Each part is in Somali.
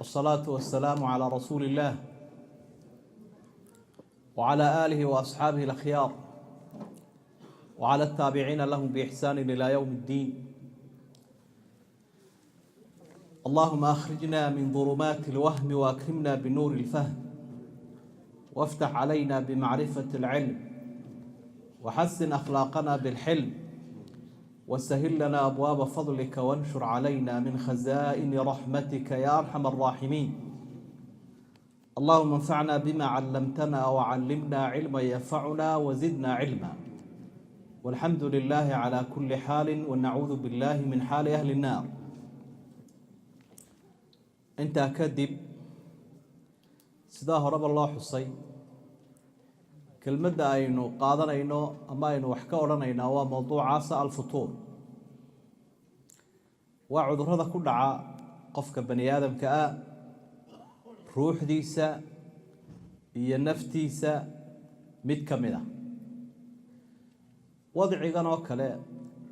والصلاة والسلام على رسول الله وعلى آله وأصحابه الأخيار وعلى التابعين لهم بإحسان إلى يوم الدين. اللهم أخرجنا من ظلمات الوهم وأكرمنا بنور الفهم وافتح علينا بمعرفة العلم وحسن أخلاقنا بالحلم وسهل لنا أبواب فضلك وانشر علينا من خزائن رحمتك يا أرحم الراحمين. اللهم انفعنا بما علمتنا وعلمنا علما ينفعنا وزدنا علما، والحمد لله على كل حال ونعوذ بالله من حال أهل النار. intaa kadib sidaa horeba loo xusay kelmadda aynu qaadanayno ama aynu wax ka odhanaynaa waa mowduucaasa alfutuur. waa cudurrada ku dhaca qofka bani aadamka ah, ruuxdiisa iyo naftiisa mid ka mid ah. wadcigan oo kale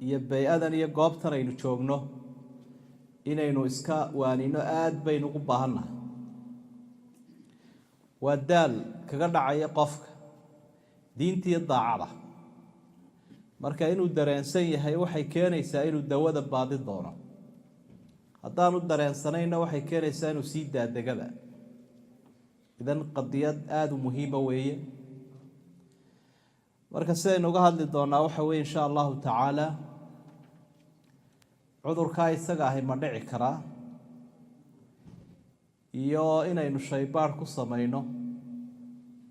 iyo bay-adan iyo goobtan aynu joogno inaynu iska waanino aad baynu ugu baahannahay. waa daal kaga dhacaya qofka diintiiyo daacada, marka inuu dareensan yahay waxay keenaysaa inuu dawada baadi doono. haddaanu dareensanayna waxay keenaysaa inuu sii daadegaba. idan qadiyad aada u muhiima weeye. marka sidaynu uga hadli doonaa waxa weye insha allahu tacaala cudurkaa isaga ahi ma dhici karaa, iyo inaynu shaybaadh ku samayno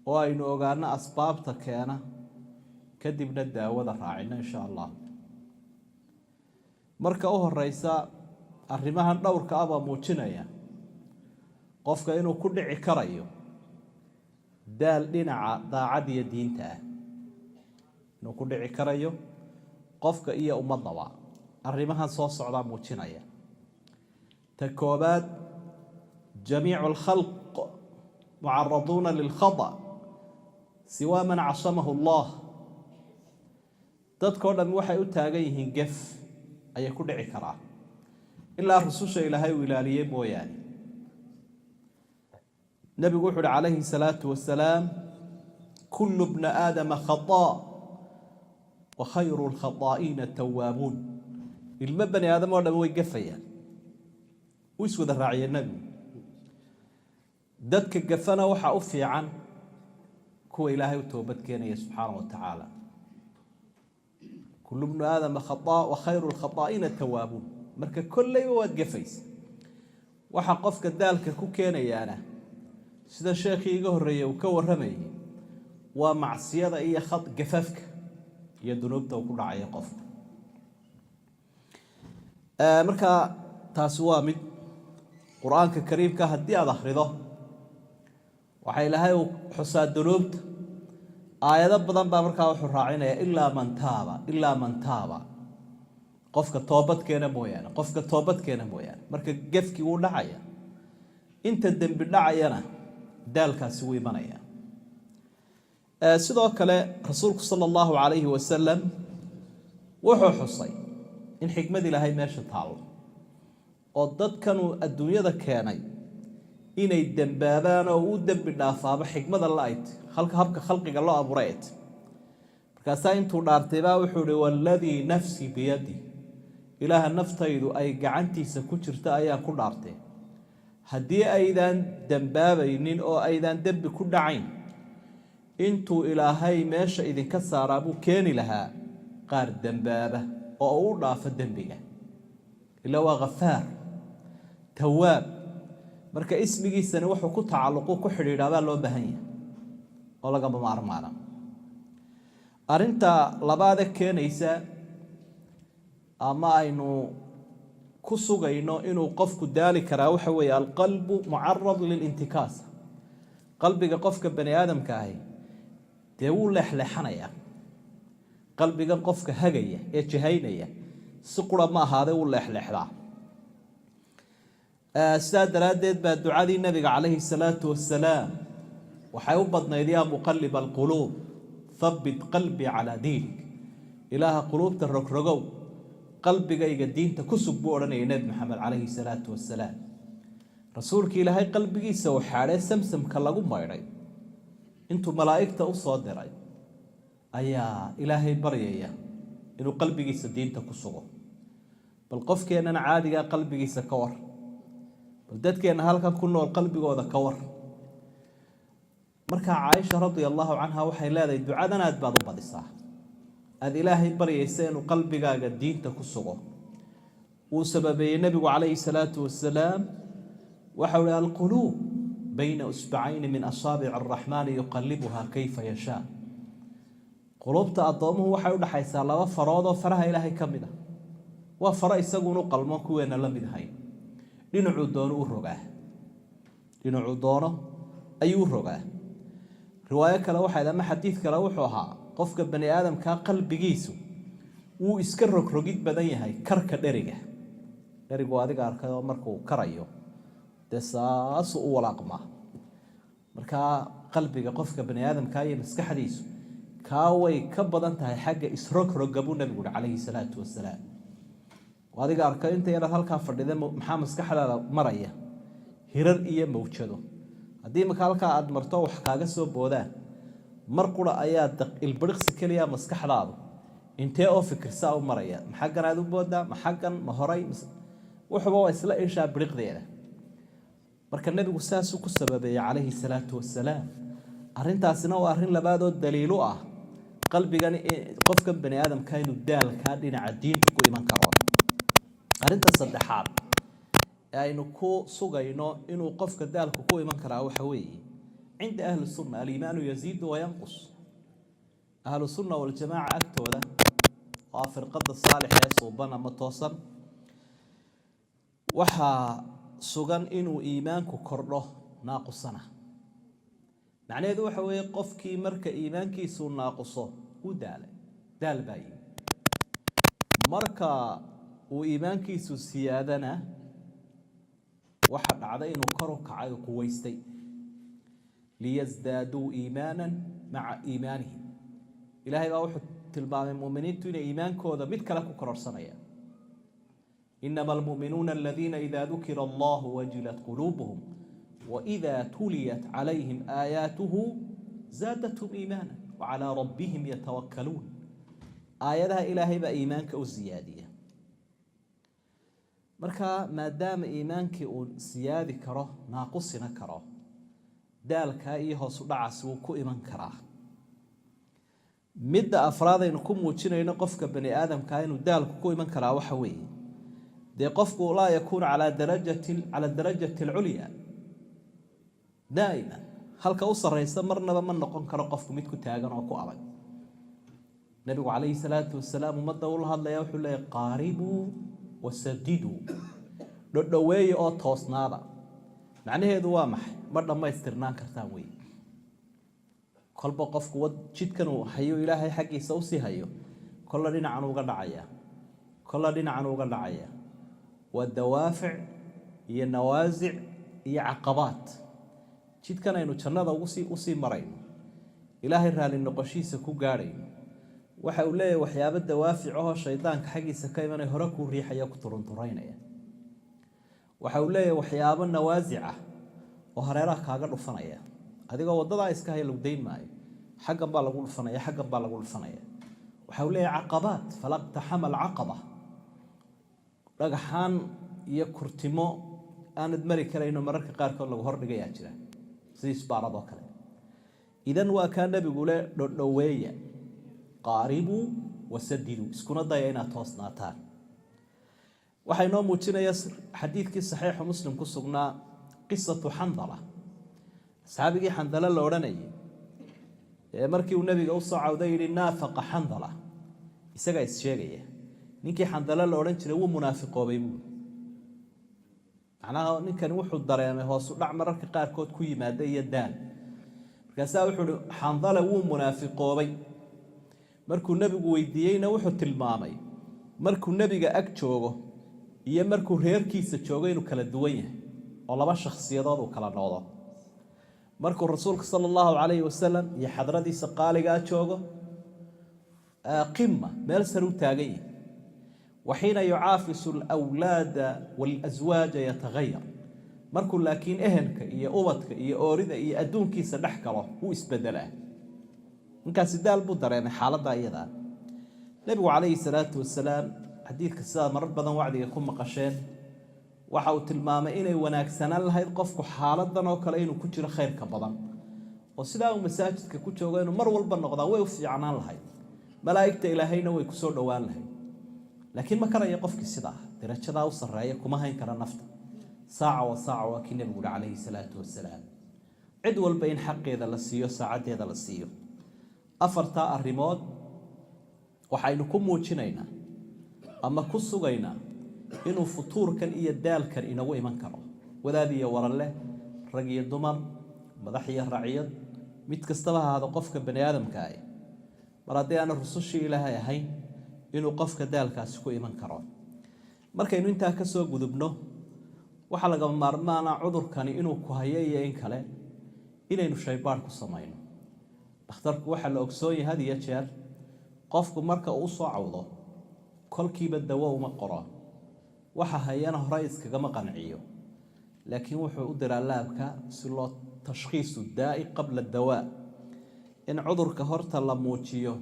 oo aynu ogaano asbaabta keena kadibna daawada raacino insha allah. marka u horeysa arrimahan dhowrka ah baa muujinaya qofka inuu ku dhici karayo daal dhinaca daacad iyo diinta ah, inuu ku dhici karayo qofka iyo ummadaba. arrimahan soo socdaa muujinaya. ta koobaad, jamiicu alkhalq mucaraduuna lilkhata siwaa man casamahu allah. dadkao dhan waxay u taagan yihiin gef ayay ku dhici karaa ilaa rususha ilaahay uu ilaaliyey mooyaane. nebigu wuxu uhi calayhi salaatu wasalaam, kullu bna aadama khataa wa khayru lkhataa'iina tawaabuun. ilmo bani aadam oo dhan way gafayaan. wuu iswada raaciyey nebigu. dadka gafana waxaa u fiican kuwa ilaahay u toobad keenaya subxaana wa tacaala. kullu bnu aadama khataa wa khayru lkhataa'iina tawaabuun. marka kolleyba waad gafaysa. waxa qofka daalka ku keenayaana sida sheekhii iga horreeyey uu ka warramayay waa macsiyada iyo gafafka iyo dunuubta uu ku dhacaya qofka. marka taasi waa mid. qur-aanka kariimka haddii aada akhrido waxaa ilaahay uu xusaa dunuubta. aayado badan baa markaa wuxuu raacinaya ilaa man taaba qofka toobadkeena mooyaane, qofka toobadkeena mooyaane. marka gefkii wuu dhacaya. inta dembi dhacayana daalkaasi wuu imanaya. sidoo kale rasuulku sala allahu calayhi wasalam wuxuu xusay in xikmad ilaahay meesha taallo oo dadkanuu adduunyada keenay inay dembaabaan oo u dembi dhaafaaba xikmada la-ayd habka khalqiga loo abuurayd. markaasaa intuu dhaartaybaa wuxuu ihi waaladii nafsi biyadi, ilaaha naftaydu ay gacantiisa ku jirta ayaan ku dhaartay, haddii aydaan dembaabaynin oo aydaan dembi ku dhacayn, intuu ilaahay meesha idinka saaraa buu keeni lahaa qaar dembaaba oo u dhaafo dembiga. ilaa waa ghafaar tawaab. marka ismigiisani wuxuu ku tacalluqu ku xidhiidhaa baa loo baahan yahay oo lagama maarmaana. arrinta labaade keenaysa ama aynu ku sugayno inuu qofku daali karaa waxa weeye alqalbu mucarad lilintikaas. qalbiga qofka bani aadamka ahi dee wuu leexleexanayaa. qalbigan qofka hagaya ee jihaynaya si qura ma ahaadee wuu leexleexdaa. sidaa daraaddeed baa ducadii nabiga calayhi salaatu wasalaam waxay u badnayd yaa muqalib alquluub thabbit qalbii calaa diinik. ilaaha quluubta rogrogow qalbigayga diinta ku sug buu odhanayay nebi maxamed calayhi salaatu wasalaam. rasuulkii ilaahay qalbigiisa uu xaadhay samsamka lagu maydhay intuu malaa'igta u soo diray ayaa ilaahay baryaya inuu qalbigiisa diinta ku sugo bal qofkeennana caadigaa qalbigiisa ka war bal dadkeenna halkan ku nool qalbigooda ka war markaa caaisha radiallahu canha waxay leedahay ducadan aad baad u badisaa aad ilaahay baryaysa inuu qalbigaaga diinta ku sugo wuu sababeeyey nebigu calayhi salaatu wasalaam waxau ihi alquluub bayna usbacayni min asaabici araxmaani yuqallibuhaa kayfa yashaa quluubta addoomuhu waxay u dhaxaysaa laba farood oo faraha ilaahay ka mid ah waa faro isaguunu qalmo kuweena la mid ahayn dhinacuu doono u rogaa dhinacuu doono ayuu u rogaa riwaayo kale waxayd ama xadiid kale wuxuu ahaa qofka bani aadamkaa qalbigiisu wuu iska rogrogid badan yahay karka dheriga dherigu adiga arkay oo markuu karayo dee saasuu u walaaqmaa markaa qalbiga qofka bani aadamkaa iyo maskaxdiisu kaa way ka badan tahay xagga isrogroga buu nabigu uhi calayhi salaatu wasalaam adiga arkay inta yaraad halkaa fadhida maxaa maskaxdaada maraya hirar iyo mawjado haddii marka halkaa aad marto wax kaaga soo boodaan mar qura ayaa ilbiriqsi keliya maskaxdaadu intee oo fikirsaa u maraya ma xaggan aad u boodaa ma xaggan ma horay wuxuba waa isla ishaa biriqdeeda marka nebigu saasuu ku sababeeyey calayhi salaatu wasalaam arrintaasina waa arrin labaadoo daliilu ah qalbigan qofka bani aadamka inuu daalkaa dhinaca diinta ku iman karo arrinta saddexaad ee aynu ku sugayno inuu qofka daalku ku iman karaa waxa weeye cinda ahli sunna aliimaanu yaziidu wayanqus ahlu sunna waljamaaca agtooda waa firqada saalix ee suuban ama toosan waxaa sugan inuu iimaanku kordho naaqusana macnaheedu waxa weeye qofkii marka iimaankiisu naaquso u daal baa yimi marka uu iimaankiisu siyaadana waxa dhacday inuu kor u kacay oo quwaystay liyasdaaduu iimaanan maca iimaanihim ilaahay baa wuxuu tilmaamay muuminiintu inay iimaankooda mid kale ku kororsanayaan inama almu'minuuna aladiina idaa dukira allahu wajilat quluubuhum وإذا تليت عليهم آياته زادتهم إيمانا وعلى ربهم يتوكلون آياتها إلهي بإيمانك والزيادية مركا ما دام إيمانك والزيادة كره ناقصنا كره دالك إيه صدع سوكو إيمان كره مد أفراد إنكم موجين ينقفك بني آدم كائن دالك كو إيمان كره وحوي دي قفك لا يكون على الدرجة العليا دائما halka u sareysa marnaba ma noqon karo qofku mid ku taagan oo ku adag nabigu calayhi salaatu wasalaam ummadda uu la hadlaya wuxuu leeyahay qaaribu wasadidu dhodhoweeye oo toosnaada macnaheedu waa maxay ma dhammaystirnaan kartaan wey kolba qofku jidkan uu hayo ilaahay xaggiisa u sii hayo kolla dhinacan uga dhacaya waa dawaafic iyo nawaasic iyo caqabaat jidkan aynu jannada usii marayno ilaahay raali noqoshiisa ku gaadhayno waxa uu leeyahay waxyaabo dawaafic ahoo shaydaanka xaggiisa ka imanay hore kuu riixaya ku turunturaynaya waxa uu leeyahay waxyaabo nawaasic ah oo hareeraha kaaga dhufanaya adigoo waddadaa iska haya lagu dayn maayo xaggan baa lagu dhufanaya waxa uu leeyahay caqabaat falaqtaxama alcaqaba dhagaxaan iyo kurtimo aanad mari karayno mararka qaarkood lagu hordhigayaa jira sidii isbaaradoo kale idan waa kaa nabigu le dhodhoweeya qaaribuu wasadiduu iskuna daya inaad toosnaataan waxaa inoo muujinaya xadiidkii saxiixu muslim ku sugnaa qisatu xandala asxaabigii xandala la odhanayay ee markii uu nabiga u soo cawday yidhi naafaqa xandala isagaa issheegaya ninkii xandala la odhan jiray wuu munaafiqoobay buuli macnaha ninkani wuxuu dareemay hoosu dhac mararka qaarkood ku yimaada iyo daal markaasaa wuxuu uhi xandala wuu munaafiqoobay markuu nebigu weydiiyeyna wuxuu tilmaamay markuu nebiga ag joogo iyo markuu reerkiisa joogo inuu kala duwan yahay oo laba shakhsiyadood uu kala noqdo markuu rasuulka sala allahu calayhi wasalam iyo xadradiisa qaaligaa joogo qima meel sare u taagan yahay وحين يعافس الأولاد والأزواج يتغير markuu laakiin ehelka iyo ubadka iyo oorida iyo adduunkiisa dhex galo wuu isbedelaa ninkaasi daal buu dareemay xaaladda iyada nabigu calayhi salaatu wasalaam xadiidka sidaa marar badan wacdiga ku maqasheen waxa uu tilmaamay inay wanaagsanaan lahayd qofku xaaladan oo kale inuu ku jiro khayrka badan oo sidaa uu masaajidka ku joogo inuu mar walba noqdaa way u fiicnaan lahayd malaa'igta ilaahayna way ku soo dhowaan lahayd laakiin ma karaya qofkii sidaa darajadaa u sarreeya kuma hayn kara nafta saaca wa saaca waa kii nabigu calayhi salaatu wasalaam cid walba in xaqeeda la siiyo saacadeeda la siiyo afartaa arrimood waxaynu ku muujinaynaa ama ku sugaynaa inuu futuurkan iyo daalkan inagu iman karo wadaad iyo waran leh rag iyo dumar madax iyo raciyad mid kastaba ha ahaado qofka bani aadamka ah mar haddii aan rusushii ilaahay ahayn inuu qofka daalkaasi ku iman karo markaynu intaa ka soo gudubno waxaa laga maarmaana cudurkani inuu ku hayo iyo in kale inaynu shaybaadh ku samayno dhakhtarku waxaa la ogsoon yahay had iyo jeer qofku marka uu soo cawdo kolkiiba dawo uma qoro waxa hayana hore iskagama qanciyo laakiin wuxuu u diraa laabka si loo tashkhiisu daa'i qabla dawaa in cudurka horta la muujiyo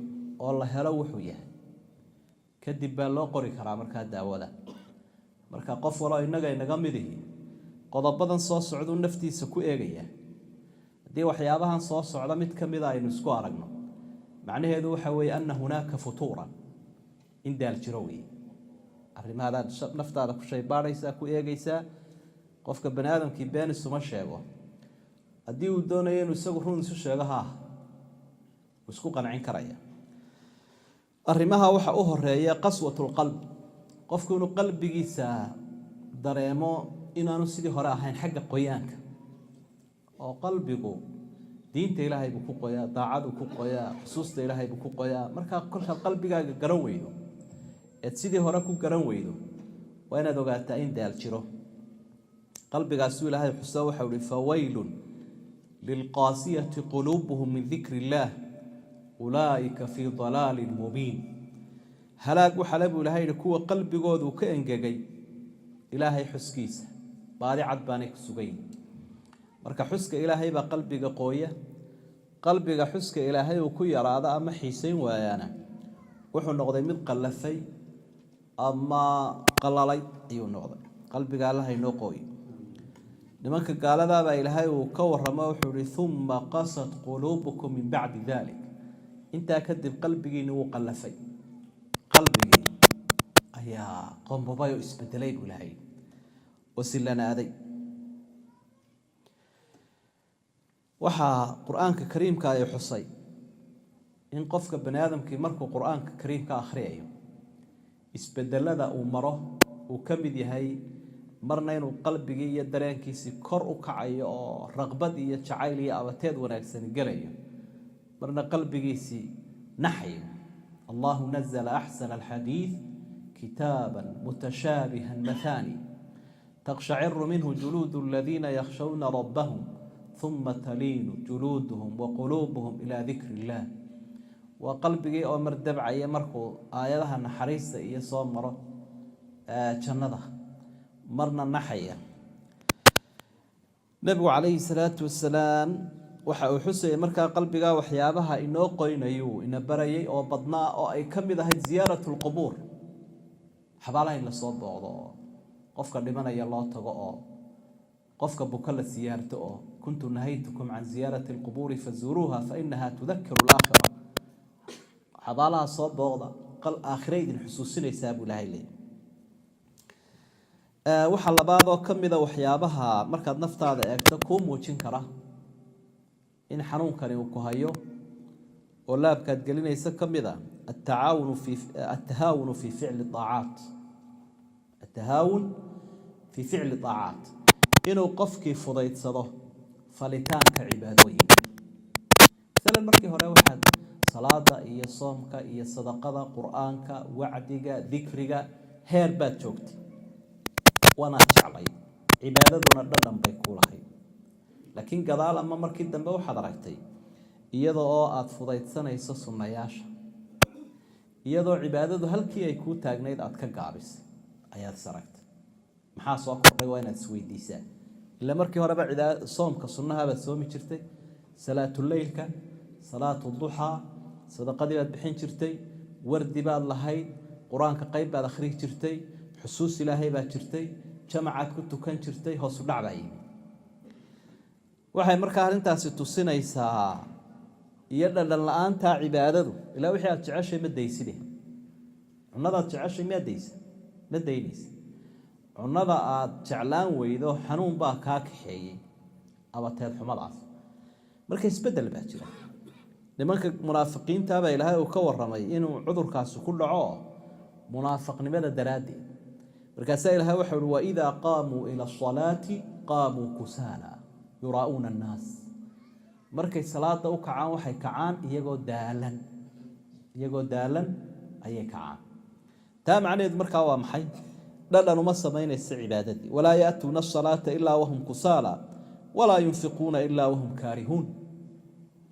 oo la helo wuxuu yahay kadib baa loo qori karaa markaa daawada marka qof walba inaga midihi qodobadan soo socdo naftiisa ku eegaya hadii waxyaabahan soo socda mid kamid ah aynu isku aragno macnaheedu waxa weeye anna hunaaka futuran in daal jiro weeye arrimaha naftaada ku shaybaadhaysa ku eegaysa qofka bani aadamkii been isuma sheego haddii uu doonayo inuu isagu run isu sheego isku qancin karaya arrimaha waxa u horeeya qaswatul qalb qofku inuu qalbigiisa dareemo inaanu sidii hore ahayn xagga qoyaanka oo qalbigu diinta ilaahay buu ku qoyaa daacadu ku qoyaa xusuusta ilaahay buu ku qoyaa marka kolka qalbigaaga garan weydo sidii hore ku garan weydo waa inaad ogaataa in daal jiro qalbigaas ilaahay xusaa waxa uu fawaylun lilqasiyati qulubuhum min dhikri illah ulaa'ika fi dalaalin mubiin halaag waxa la buu ilaahay kuwa qalbigoodu ka engegay ilaahay xuskiisa baadi cad baanay ku sugay marka xuska ilaahay baa qalbiga qooya qalbiga xuska ilaahay uu ku yaraada ama xiisayn waayana wuxuu noqday mid qalafay ama qalalay ayuu noqday qalbiga Allah inoo qooy nimanka gaalada baa ilaahay uu ka warramo wuxuu yiri thumma qasat qulubukum min ba'di dhalik inta kadib qalbigiina uu qalafay qalbigi ayaa qombabayo isbedelay ilaahay wasillanaaday waxa quraanka kariimka ay xusay in qofka bani aadamkii markuu quraanka kariimka akhriyayo isbedelada uu maro uu ka mid yahay marna inuu qalbigii iyo dareenkiisii kor u kacayo oo raqbad iyo jacayl iyo abateed wanaagsan galayo marna qalbigiisii naxyo الله نزل أحسن الحديث كتابا متشابها مثاني تقشعر منه جلود الذين يخشون ربهم ثم تلين جلودهم وقلوبهم إلى ذكر الله وقلبي أمر دبع يمركو آياتها نحريس يصوم مرة جنده مرنا نحيا نبي عليه الصلاة والسلام waxa uu xusay marka qalbiga waxyaabaha inoo qoynayo ina barayay oo badnaa oo ay kamid ahayd ziyaratul qubur xabaalaha la soo booqdo qofka dhimanaya loo tago oo qofka buka la siyaarto oo kuntu nahaytukum an ziyarati alqubur fazuruha fa innaha tudhakkiru al-akhirah xabaalaha soo booqda qal aakhirayn xusuusinaysa buu ilaahay waxa labaad oo kamid ah waxyaabaha markaad naftaada eegto ku muujin kara in xanuunkani uu ku hayo oo laabkaad gelinaysa kamida التهاون في فعل الطاعات التهاون في فعل الطاعات إنه قفك فضيت صده فلتانك عبادوين مثلا مركي هنا واحد صلاة إيا صومك إيا صدقة قرآنك وعدك ذكرك هيربات جوكت وانا تعلي عبادتنا الدم بيكول خير laakiin gadaal ama markii dambe waxaad aragtay iyadoo aad fudaydsanayso sunnayaasha iyadoo cibaadadu halkii ay ku taagnayd aad ka gaabisay ayaad saragtay maxaa soo kordhay waa inaad isweydiisaa إلا مركي هربا عدا صوم كصنها بسومي شرتي صلاة الليل صلاة الضحى صدقة دي بحين شرتي ورد بعد لهاي قرآن كقيب بعد آخره شرتي حسوس إلهي بعد شرتي جماعات كنت كان شرتي هو صدع بعيد waxay markaa arintaasi tusinaysaa iyada la'aanta cibaadadu ilaa wixii aad jeceshay ma dayside cunada aad jeceshay ma daynaysa cunada aad jeclaan weydo xanuun baa kaa kaxeeyay abateed xumadaas marka isbedel baa jira nimanka munaafiqiinta baa ilaahay uu ka waramay inuu cudurkaasi ku dhaco munaafiqnimada daraadeed markaas ilaahay wuxuu yiri wa idha qaamu ila as-salati qaamu kusala yuraa'una an-nas markay salaada u kacaan waxay kacaan iyagoo daalan ayay kacaan taa macnaheedu markaa waa maxay dhadhan uma samaynaysa cibaadadii walaa yaatuuna as-salaata ilaa wahum kusala walaa yunfiquuna ilaa wahum kaarihuun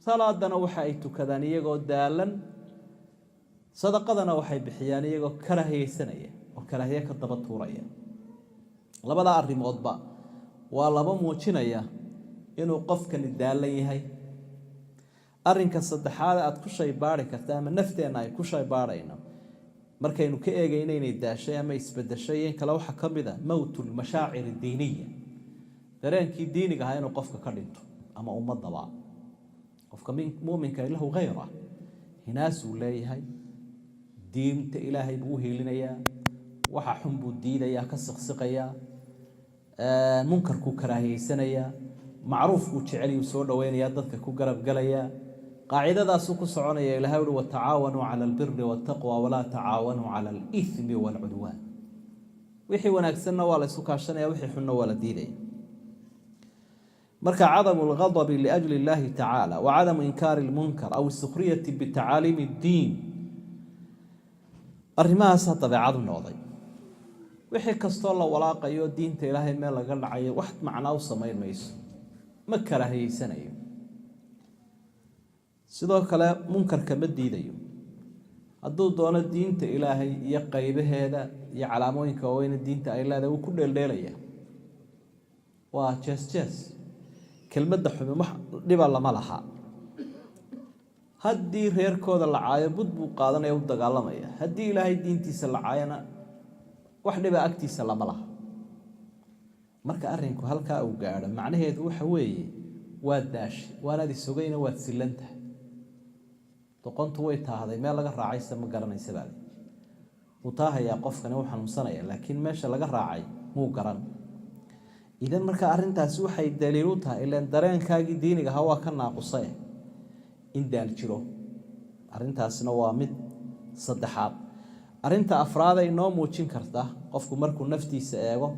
salaadana waxa ay tukadaan iyagoo daalan sadaqadana waxay bixiyaan iyagoo karahaysanaya oo karahiye ka daba tuuraya labada arrimoodba waa laba muujinaya inuu qofkani daalan yahay arrinka saddexaad aad ku shay baari karta ama nafteena ay ku shay baarayno markaynu ka eegayno inay daashay ama isbedeshay in kala waxa kamida mawtul mashaa'ir diiniya dareenkii diiniga ah inuu qofka ka dhinto ama ummadaba qofka muuminka ilahu ghayra hinaasu leeyahay diinta ilaahay buu heelinayaa waxa xun buu diidayaa ka siqsiqaya munkarku karaahaysanaya macruufku jeceliyo soo dhaweynaya dadka ku garab galaya qaacidadaas ku soconaya ilaahay wa tacaawanu cala albirri wattaqwa wala tacaawanu cala alithmi walcudwan wixii wanaagsanna waa la isku kaashanaya wixii xunna waa la diidaya marka cadamu alghadab liajli illahi tacaala wa cadamu inkaari almunkar aw isukhriyati bitacaalimi addiin arrimahaas dabeecadu noqday wixii kastoo la walaaqayo diinta ilaahay meel laga dhacayo wax macna u sameyn mayso ma karahaysanayo sidoo kale munkarka ma diidayo hadduu doono diinta ilaahay iyo qaybaheeda iyo calaamooyinka waaweyn diinta ay leedahay uu ku dheeldheelaya waa jees kelmadda xumi wax dhiba lama laha haddii reerkooda la caayo bud buu qaadanaya u dagaalamaya haddii ilaahay diintiisa la caayana wax dhiba agtiisa lama laha marka arrinku halkaa uu gaadho macnaheedu waxa weeye waa daashi waanaad isogayna waad silantahay doqontu way taahday meel laga raacaysa ma garanaysa baa uu taahayaa qofkani uu xanuunsanaya laakiin meesha laga raacay muu garan idan marka arrintaasi waxay daliil u tahay ilaan dareenkaagii diiniga ahaa waa ka naaqusay in daal jiro arrintaasina waa mid saddexaad arrinta afraad ay noo muujin karta qofku markuu naftiisa eego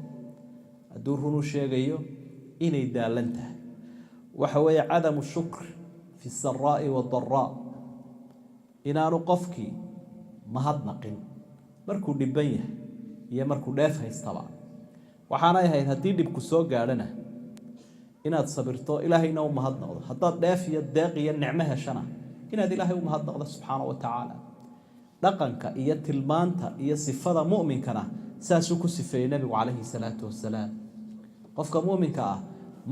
hadduu runu sheegayo inay daalan tahay waxa weeye cadamu shukr fi saraa'i wadarraa inaanu qofkii mahadnaqin markuu dhiban yahay iyo markuu dheef haystaba waxaanay ahayd haddii dhibku soo gaadhana inaad sabirto ilaahayna u mahadnaqdo haddaad dheef iyo deeq iyo nicmo heshana inaad ilaahay u mahadnaqdo subxaanahu wa tacaala dhaqanka iyo tilmaanta iyo sifada mu'minkana saasuu ku sifeeyey nabigu calayhi salaatu wasalaam qofka mu'minka ah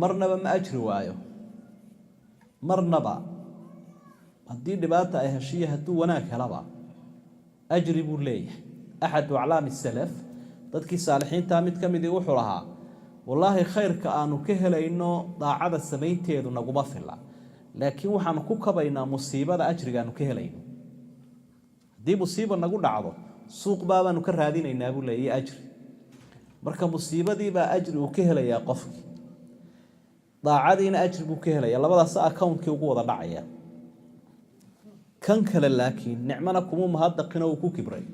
marnaba ma ajri waayo marnaba haddii dhibaata ay heshiye hadduu wanaag helaba ajri buu leeyahay axadu aclaami salaf dadkii saalixiinta mid ka midii wuxuu lahaa wallaahi khayrka aanu ka helayno daacada samaynteedu naguma filla laakiin waxaanu ku kabaynaa musiibada ajrigaanu ka helayno haddii musiiba nagu dhacdo suuq baabaanu ka raadinaynaa buu leeyahay ajri marka musiibadii baa ajri uu ka helayaa qofkii daacadiina ajri buu ka helayaa labadaas account-kii ugu wada dhacaya kan kale laakiin nicmana kuma mahadnaqina uu ku kibray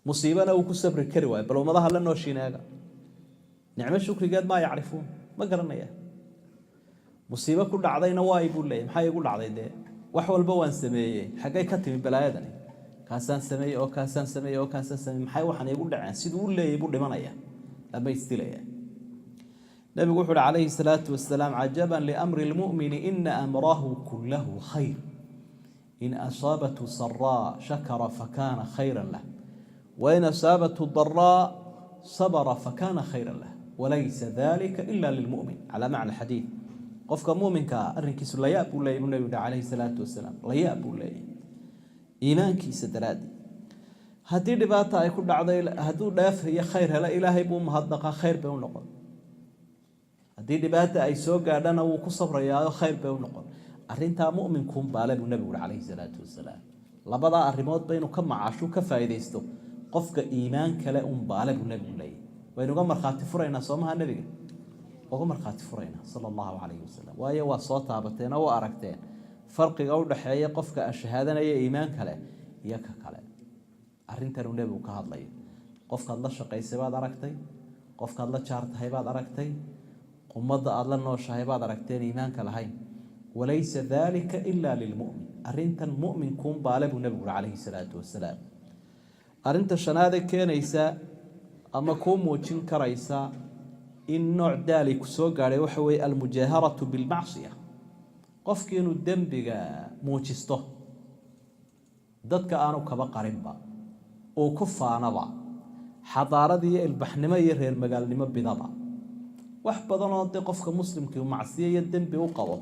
musiibana uu ku sabri kari waay bal ummadaha la nooshinaaga nicmo shukrigeed ma yacrifuun ma garanaya musiibo ku dhacdayna waa ibu leeyahay maxay igu dhacday dee wax walba waan sameeyay xagay ka timi balaayadani kaasaan sameeyay oo kaasaan sameeyay oo kaasaan sameeyay maxay waxan igu dhaceen sidoo uu leeyahay buu dhimanaya lama istilaya nabigu wuxuu calayhi salaatu wasalaam ajaban li amri almu'min inna amrahu kulluhu khayr in asabatu sarra shakara fakana khayran lahu وإن أصابته ضراء صبر فكان خيرا له وليس ذلك إلا للمؤمن على معنى الحديث قفك مؤمن كأرنكيس لا يأبو لي النبي عليه الصلاة والسلام لا يأبو لي إيمانك سدرادي هدي دباتا يكون دعدا هدو داف هي خير هلا إلهي بو مهدقا خير بيو نقول هدي دباتا أي سوق عدنا وكصبر يا خير بيو نقول أرنتا مؤمن كون بالله النبي عليه الصلاة والسلام لبدا الريموت بينو كم عاشو كفايديستو قفك إيمان كلا بالله النبي عليه وينو قمر خاتي فرينا صومها النبي وقمر خاتي فرينا صلى الله عليه وسلم وهي وصوتها بتين وأركتين فرق أول حياة قفك الشهادة هي إيمان كلا يك كلا أرنتا النبي وكهذا قفك الله شقيس بعد أركتي قفك الله شارت هاي بعد أركتي قمض الله نوش هاي بعد أركتين إيمان كلا هاي وليس ذلك إلا للمؤمن أرنتا المؤمن كون بالب النبي عليه الصلاة والسلام أرنتا شنادة كنيسة أما كون موجين كريسة إن نوع ذلك سوق عليه وحوي المجاهرة بالمعصية قف كينو الدم بقى موجسته ضدك أنا كبقرنبا أو كفانا با حضارة دي البحنمة يرهر مقال لما بضبا وحبضنا قفك مسلم كيو معصية الدم بوقوه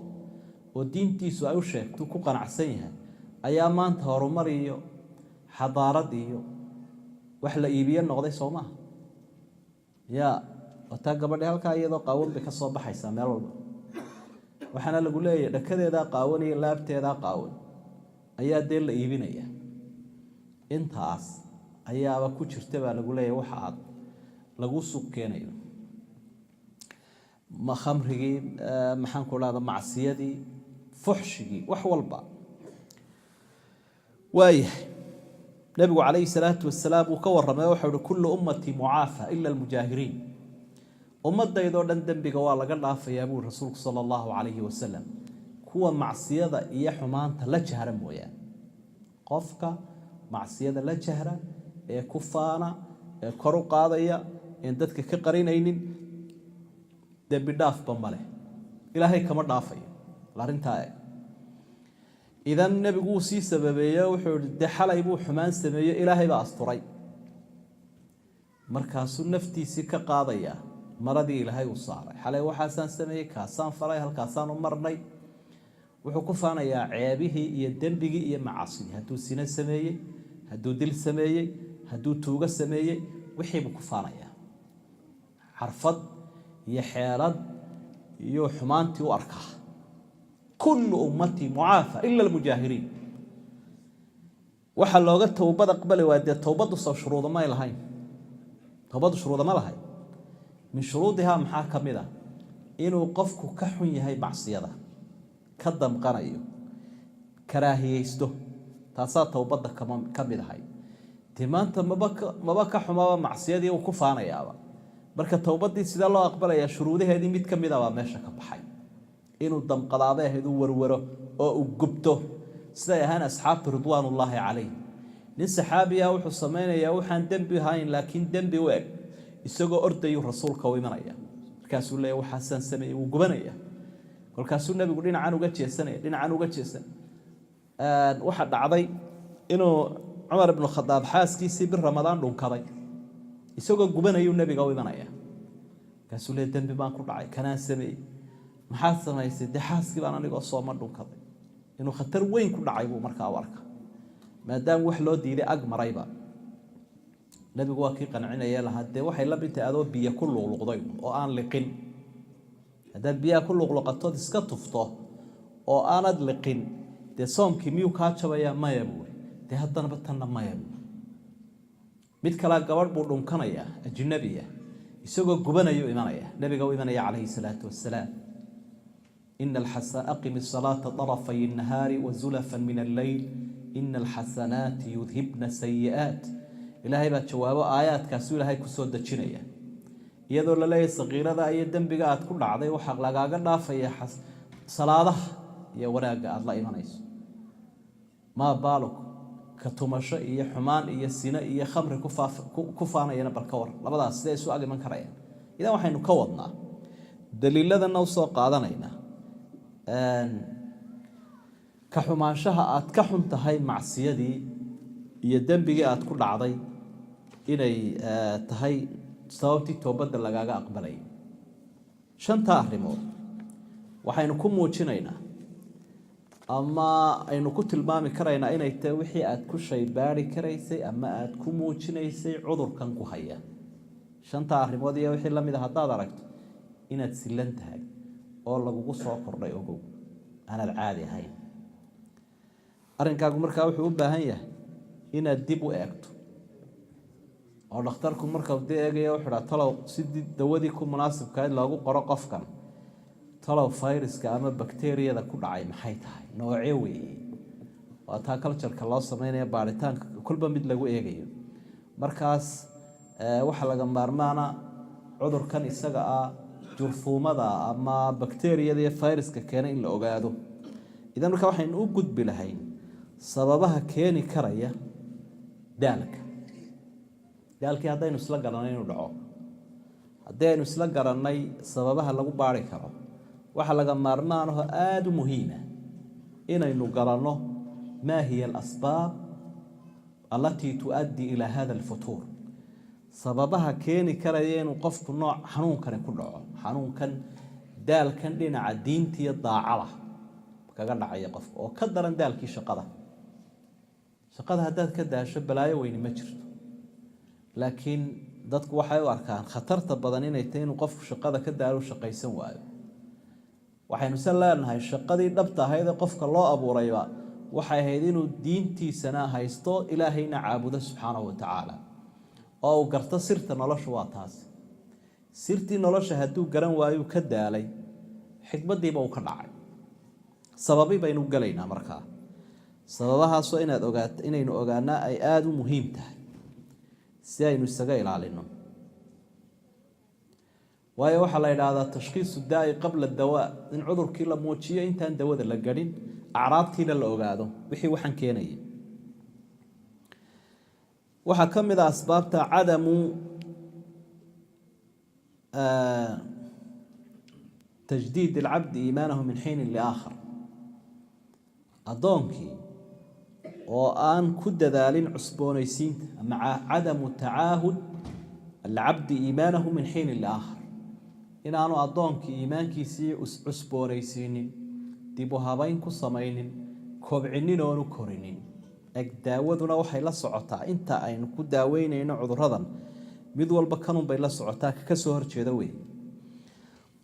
ودينتيسو ay u sheegto ku qanacsan yahay ayaa maanta horumar iyo xadaarad iyo wax la iibiyo noqday Soomaa ya wata gabadha halka iyadoo qaawan bay ka soo baxaysa meel walba waxana lagu leeyahay dhakadeeda qaawan iyo laabteeda qaawan ayaa deel la iibinaya intaas ayaaba ku jirta baa lagu leeyahay waxa aad lagu suuq keenayo ma khamrigi maxaan ku laada macsiyadii fuxshigi wax walba وايه نبي عليه الصلاة والسلام وكور ما يوحد كل أمتي معافى إلا المجاهرين أمتي إذا دندن بقوال قال في أبو الرسول صلى الله عليه وسلم هو معصية إيا حمان تلجهر مويا قفك معصية لجهر كفانا كرو قاضية إن دتك كقرين أينين دب داف بمبله إلهي كما دافي لارنتاي إذا النبي قوسي سببية وحول دحلا يبو حمان سببية إلهي بأسطري مركز نفتي سكة قاضية مرضي إلهي وصار حلا وحسن سمي كاسان فراي هالكاسان ومرني وحكفانا يا عيبه يا دنبقي يا معاصي هدو سنة سمية هدو دل سمية هدو توغة سمية وحيب كفانا يا حرفض يا حيرد يو حمانتي وأركه كل أمتي معافى إلا المجاهرين وحل لو قلت توبة قبل وادي توبة شروط ما لهاي توبة شروط ما لهاي من شروطها محاكمة ده إنه قفك كحوي هاي معصية ده كدم قريو كراهية يسده تاسا توبة كم ده هاي تمان ما بك حما معصية دي وكفانا يا أبا بركة توبة دي سيد الله أقبل يا شروطها هذه ميت كم ده وماشى كبحي إنه دم قضاء هذو وروره أو جبته سيهان أصحاب رضوان الله عليه نسحابي يا وحصمين يا وحن دم بهاين لكن دم بوق يسوق أرضي الرسول قوي منايا كاسول له وحسن سمي وجبنايا والكاسول النبي يقول لنا عنو جت السنة لنا عنو جت السنة واحد عضي إنه عمر بن الخطاب حاس كيسي بالرمضان لون كضي يسوق جبنايا النبي قوي منايا كاسول له دم بما كل عاي كان سمي محاسن ما يصير حاس كي أنا نقول صوم لون كضي إنه خطر وين كل عيبه مركا وركا ما دام وحلو ديري أجمع ريبا نبي واقعي قنعنا يا له هذا وحي لبنت أذو بيا كله غلقضي وأنا لقين هذا بيا كله غلقطات سكتفطه وأنا لقين ده صوم كميو كاتشوا يا ما يبور ده هذا نبتنا ما يبور متكلا جوار بردون كنايا الجنبية يسوق جبنا يو إيمانيا نبي جو إيمانيا عليه الصلاة والسلام إن الحسن أقم الصلاة طرفي النهار وزلفا من الليل إن الحسنات يذهبن السيئات إلهي بتشوابه آيات كسول هاي كسود الشنية يذول الله صغيرة ذا أي دم بقات كل عضي وحق لقاقنا في صلاة يا وراء الله إيمانيس ما بالك كتمشى يا حمان يا السناء يا خمر كفانا يا نبر كور لبدا سيد سؤال من كريان إذا وحين نكوضنا دليل هذا النوص قاعدنا كحماشها أتكحنت هاي معصيدي يدم بيجي أتكل عضي إني تهاي صوتي توبد اللجاجة أقبلي shanta arrimood waxaynu ku muujinaynaa ama aynu ku tilmaami karaynaa inay tahay wixii aad ku shaybaari karaysay ama aad ku muujinaysay cudurkan ku haya shanta arrimood iyo wixii la mid ah haddaad aragto inaad silan tahay oo lagugu soo kordhay ogow aanad caadi ahayn arrinkaagu markaa wuxuu u baahan yahay inaad dib u eegto oo dhakhtarku marka uu eegayo wuxuu dhaha talow sidii dawadii ku munaasibkayd loogu qoro qofkan talow fayraska ama bakteeriyada ku dhacay maxay tahay noocee weeye waa taa culture-ka loo sameynaya baaritaanka kulba mid lagu eegayo markaas waxa laga maarmaana cudurkan isaga ah jurfuumada ama bakteeriyada iyo fayraska keena in la ogaado idan marka waxaynu u gudbi lahayn sababaha keeni karaya daalkii haddaynu isla garanay inuu dhaco haddii aynu isla garannay sababaha lagu baari karo waxa laga maarmaan oo aada u muhiima inaynu garanno maa hiya alasbaab allatii tuaddi ilaa hada alfutuur sababaha keeni karaya inuu qofku nooc xanuunkani ku dhaco xanuunkan daalkan dhinaca diinta iyo daacada kaga dhacaya qofka oo ka daran daalkii shaqada haddaad ka daasho balaayo weyni ma jirto laakiin dadku waxay u arkaan khatarta badan inay tahay inuu qofku shaqada ka daalo shaqaysan waayo waxaynu se leenahay shaqadii dhabta ahayd ee qofka loo abuurayba waxay ahayd inuu diintiisana haysto ilaahayna caabudo subxaanahu watacaala oo uu garto sirta nolosha waa taas sirtii nolosha hadduu garan waayo ka daalay xikmaddiiba uu ka dhacay sababi baynu galaynaa markaa sababahaasoo inaynu ogaanaa ay aada u muhiim tahay si aynu isaga ilaalino waayo waxaa la yidhaahdaa tashkhiisu daa'i qabla dawaa in cudurkii la muujiyo intaan dawada la garin acraabtiina la ogaado wixii waxaan keenaya waxaa ka mid ah asbaabta cadamu tajdiid alcabdi iimaanahu min xiinin liaakhar addoonkii oo aan ku dadaalin cusboonaysiinta ama cadamu tacaahud alcabdi iimaanahu min xiinin liaakhar inaanu addoonkii iimaankiisii cusboonaysiinin dib u habayn ku samaynin kobcinin oonu korinin daawaduna waxay la socotaa inta aynu ku daaweynayno cuduradan mid walba kanunbay la socotaa ka soo horjeeda wey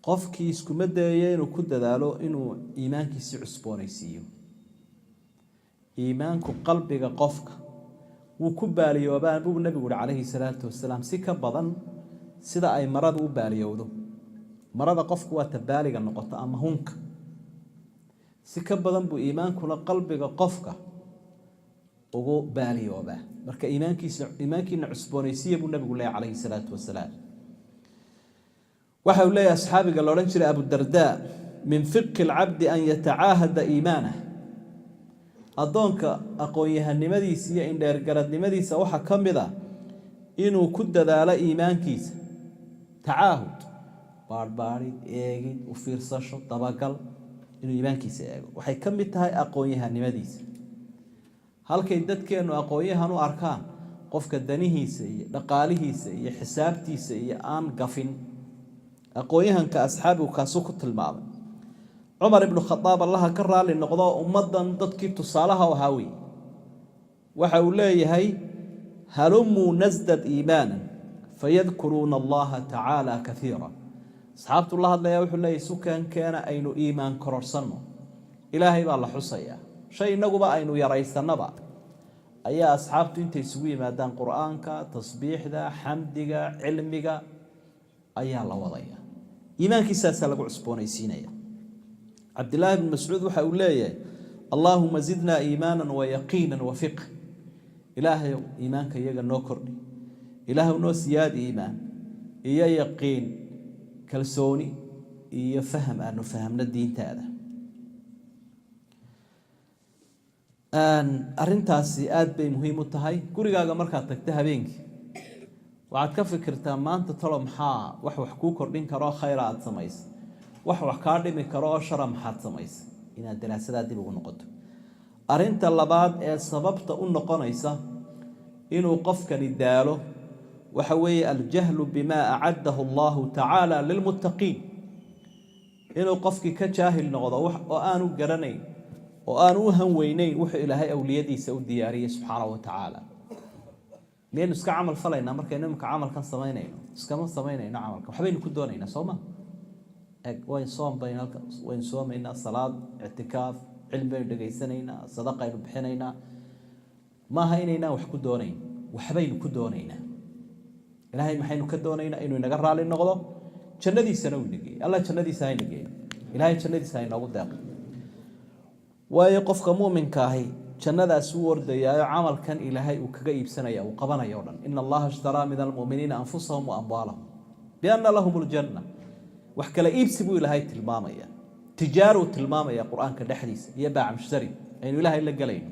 qofkii iskuma dayaya inuu ku dadaalo inuu iimaankiisii cusboonaysiiyo iimaanku qalbiga qofka wuu ku baaliyoobaan buu nabigu yidhi calayhi salaatu wasalaam si ka badan sida ay maradu u baaliyowdo marada qofku waa tabaaliga noqota ama hunka si ka badan buu iimaankuna qalbiga qofka ugu baaliyoobaa marka iimaankiina cusboonaysiiya buu nabigu leeyahay calayhi salaatu wasalaam waxa uu leeyahay asxaabiga la odhan jiray abudardaa min fiqhi alcabdi an yatacaahada iimaanah addoonka aqoon-yahanimadiisa iyo indheergaradnimadiisa waxaa ka mid ah inuu ku dadaalo iimaankiisa tacaahud baarbaarid eegid u fiirsasho dabagal inuu iimaankiisa eego waxay ka mid tahay aqoon-yahanimadiisa halkay dadkeennu aqoon-yahan u arkaan qofka danihiisa iyo dhaqaalihiisa iyo xisaabtiisa iyo aan gafin aqoon-yahanka asxaabigu kaasuu ku tilmaamay cumar ibnu khadaab allaha ka raali noqdo ummaddan dadkii tusaalaha u ahaa wey waxa uu leeyahay halumuu nasdad iimaanan fayadkuruuna allaha tacaala kaiira asxaabtu la hadlaya wuxuu leeyahay sukankeena aynu iimaan kororsanno ilaahay baa la xusayaa shay inaguba aynu yaraysanaba ayaa asxaabtu intay isugu yimaadaan qur-aanka tasbiixda xamdiga cilmiga ayaa la wadaya iimaankiisaasaa lagu cusboonaysiinaya cabdillaahi bn mascuud waxa uu leeyahay allaahuma zidnaa iimaanan wayaqiinan wafiq ilaahay iimaanka iyaga noo kordhi ilaahu noo siyaad iimaan iyo yaqiin kalsooni iyo faham aanu fahamno diintaada arrintaasi aada bay muhiim u tahay gurigaaga markaad tagta habeenkii waxaad ka fikirtaa maanta talo maxaa wax kuu kordhin karoo khayra aada samaysa wax kaa dhimi karo oo shara maxaad samaysa inaad daraasadaa dib ugu noqoto arrinta labaad ee sababta u noqonaysa inuu qofkani daalo waxa weeye aljahlu bimaa acaddahu allahu tacaala lilmuttaqiin inuu qofkii ka jaahil noqdo wax oo aanu garanayn oo aanu u hanweynayn wuxuu ilaahay awliyadiisa u diyaariyay subxaanahu wa tacaala miyaynu iska camal falaynaa markaynu imika camalkan samaynayno iskama samaynayno camalkan waxbaynu ku doonaynaa soo ma wayn soom baynu halkan waynu soomaynaa salaad ictikaaf cilmi baynu dhegaysanaynaa sadaqaynu bixinaynaa maaha inaynaan wax ku doonayn waxbaynu ku doonaynaa ilaahay maxaynu ka doonaynaa inuu inaga raali noqdo jannadiisana uu inageeyo allah jannadiisa ha inageeyo ilaahay jannadiisa ha inoogu deeqo waayo qofka muuminka ahi jannadaas uu ordayaayo camalkan ilaahay uu kaga iibsanaya uu qabanayo o dhan ina allaha ishtaraa min almu'miniina anfusahum wa amwaalahum bianna lahum aljanna wax kala iibsi buu ilaahay tilmaamaya tijaaruu tilmaamaya qur-aanka dhexdiisa iyo baac mushtari aynu ilaahay la galayno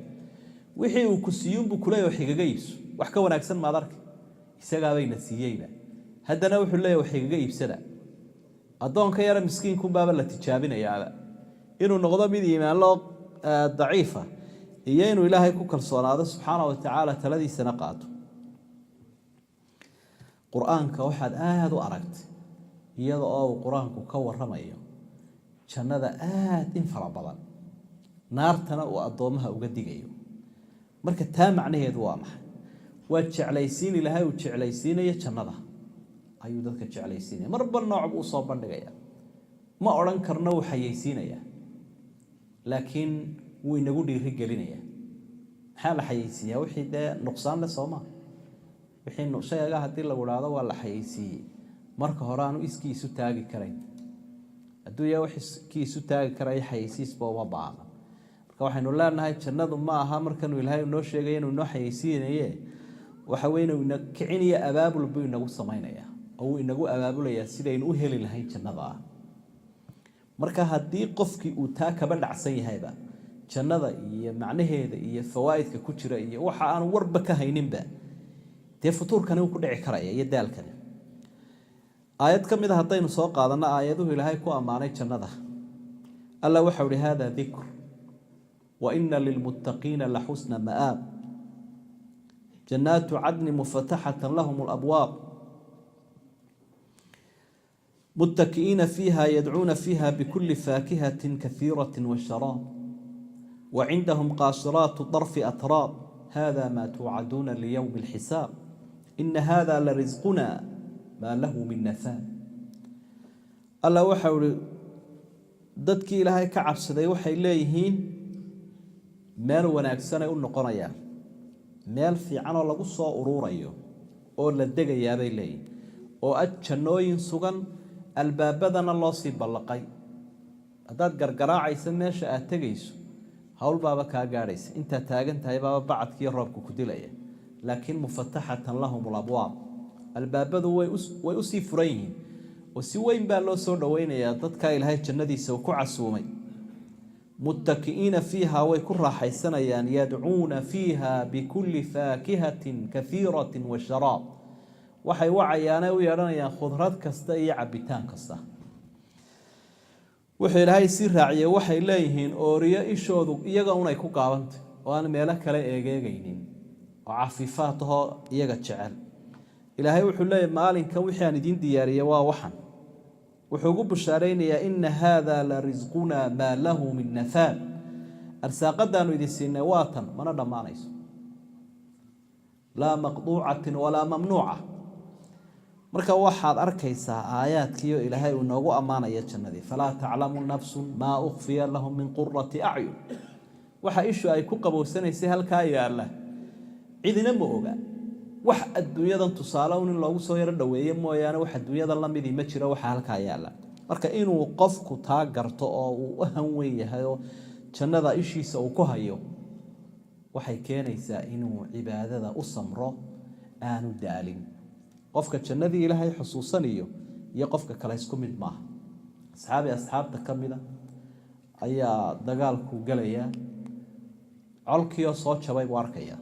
wixii uu ku siiyuunbuu kuleeya wax igaga iibso wax ka wanaagsan maad arki isagaabayna siiyeyba haddana wuxuu leeyahy wax igaga iibsada addoonka yara miskiinkunbaaba la tijaabinayaaba inuu noqdo mid iimaanloo daciifa iyo inuu ilaahay ku kalsoonaado subxaana wa tacaala taladiisana qaato qur-aanka waxaad aada u aragtay iyada oo uu qur-aanku ka waramayo jannada aada in fara badan naartana uu addoomaha uga digayo marka taa macnaheedu waa maxay waa jeclaysiin ilaahay uu jeclaysiinayo jannada ayuu dadka jeclaysiinaya marba nooc buu usoo bandhigaya ma odhan karno wuu xayeysiinaya laakiin wuu inagu dhiiri gelinaya maxaa la xayeysiiyaa wixii dee nuqsaan leh soo maa wixii shayga haddii lagu idhaahdo waa la xayeysiiyey marka hore aanu iskii isu taagi karayn hadduu yaa wax iskii isu taagi karaya xayeysiisba uma baahna marka waxaynu leenahay jannadu ma aha markanuu ilaahay noo sheegaya inuu inoo xayeysiinaye waxa weye inuu ina kicinayo abaabul buu inagu samaynaya oo uu inagu abaabulayaa sidaynu u heli lahayn jannada ah marka haddii qofkii uu taa kaba dhacsan yahayba jannada iyo macnaheeda iyo fawaa'idka ku jira iyo waxa aan warba ka hayninba dee futuurkani uu ku dhici karaya iyo daalkani aayad ka mid a haddaynu soo qaadanno aayaduhu ilaahay ku ammaanay jannada alla waxau ihi hada dikr wa ina lilmuttaqiina la xusna ma'aab jannaatu cadni mufataxatan lahum alabwaab متكئين فيها يدعون فيها بكل فاكهة كثيرة وشراب وعندهم قاصرات الطرف أتراب هذا ما توعدون ليوم الحساب إن هذا لرزقنا ما له من نفاد الله وحول dadkii ilaahay ka cabsaday waxay leeyihiin meel wanaagsan ay u noqonayaan meel fiican oo lagu soo ururayo oo la degayaa bay leeyihiin oo jannooyin sugan albaabadana loo sii ballaqay haddaad gargaraacaysa meesha aad tegayso hawl baaba kaa gaadhaysa intaad taagan tahay baaba bacadkii roobka ku dilaya laakiin mufataxatan lahum alabwaab albaabadu way u sii furan yihiin oo si weyn baa loo soo dhowaynayaa dadkaa ilaahay jannadiisa uu ku casuumay muttaki'iina fiihaa way ku raaxaysanayaan yadcuuna fiiha bikulli faakihatin kaiiratin wa sharaab waxay wacayaane u yeedhanayaan khudrad kasta iyo cabitaan kasta wuxuu ilaahay sii raaciyey waxay leeyihiin ooriyo ishoodu iyaga unay ku gaabantay oo aan meelo kale eegeegaynin oo cafiifaad ahoo iyaga jecel ilaahay wuxuu leeyahy maalinkan wixii aan idiin diyaariyey waa waxan wuxuu ugu bushaaraynayaa ina haada la risqunaa maa lahu min nafaad arsaaqadaanu idin siinay waa tan mana dhammaanayso laa maqduucatin walaa mamnuuca marka waxaad arkaysaa aayaadkiioo ilaahay uu noogu ammaanaya jannadii falaa taclamu nafsun maa ukhfiya lahum min qurati acyun waxa ishu ay ku qabowsanaysay halkaa yaalla cidina ma oga wax adduunyadan tusaale un in loogu soo yaro dhoweeye mooyaane wax adduunyada la midii ma jiro waxa halkaa yaalla marka inuu qofku taa garto oo uu u hanweyn yahay oo jannada ishiisa uu ku hayo waxay keenaysaa inuu cibaadada u samro aanu daalin qofka jannadii ilaahay xusuusanayo iyo qofka kale isku mid maaha asxaabta ka mida ayaa dagaalku galaya colkiioo soo jabay buu arkaya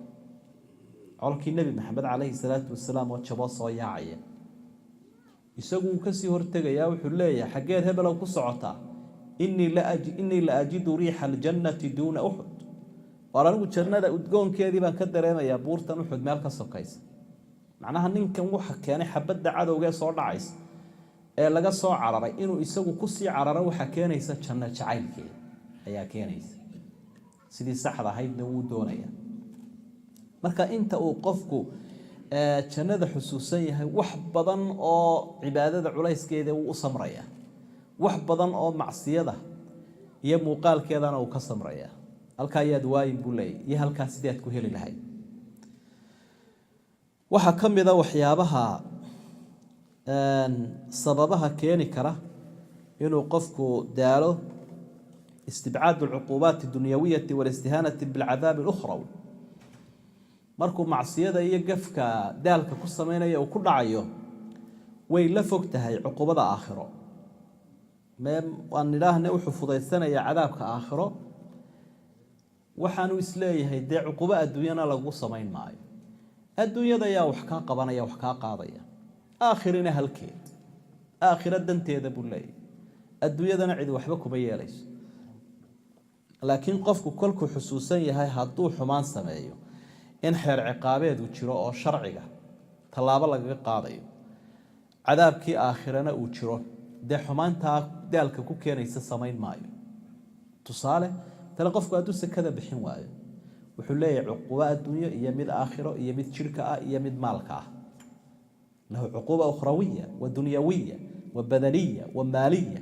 colkii nebi maxamed calayhi salaatu wasalaam oo jaboo soo yaacaya isagu uu kasii hortegayaa wuxuu leeyahay xaggeed hebelow ku socotaa innii la ajidu riixa aljannati duuna uxud war anigu jannada udgoonkeedii baan ka dareemayaa buurtan uxud meel ka sokaysa macnaha ninkan waxa keenay xabadda cadowgee soo dhacaysa ee laga soo cararay inuu isagu ku sii cararo waxa keenaysa janno jacaylkeeda ayaa keenaysa sidii saxda ahaydna wuu doonaya marka inta uu qofku jannada xusuusan yahay wax badan oo cibaadada culayskeeda uu samraya wax badan oo macsiyada iyo muuqaalkeedana uu ka samraya halka ayaad waayin buu leeyahay iyo halka sideed ku heli lahayd waxa kamida waxyaabaha sababaha keeni kara inuu qofku daalo استبعاد العقوبات الدنيوية والاستهانة بالعذاب الأخروي markuu macsiyada iyo gafka daalka ku sameeynaya uu ku dhacayo way la fogtahay cuqubada aakhiro waan ilaahna wuxuu fudaysanaya cadaabka aakhiro waxaanu isleeyahay dee cuquba adduunyana lagu sameyn maayo adduunyada yaa wax ka qabanaya wax ka qaadaya aakhirina halkeed aakhira danteeda buu leeyahay adduunyadana cid waxba kuma yeelayso laakiin qofku kolku xusuusan yahay hadduu xumaan sameeyo in xeer ciqaabeed uu jiro oo sharciga talaabo laga qaadayo cadaabkii aakhirana uu jiro dee xumaanta daalka ku keenaysa sameyn maayo tusaale tala qofku hadduu sakada bixin waayo wuxuu leeyahay cuquba adduunyo iyo mid aakhiro iyo mid jirka ah iyo mid maalka ah lahu cuquba ukhrawiyya wa dunyawiyya wa badaniyya wa maaliyya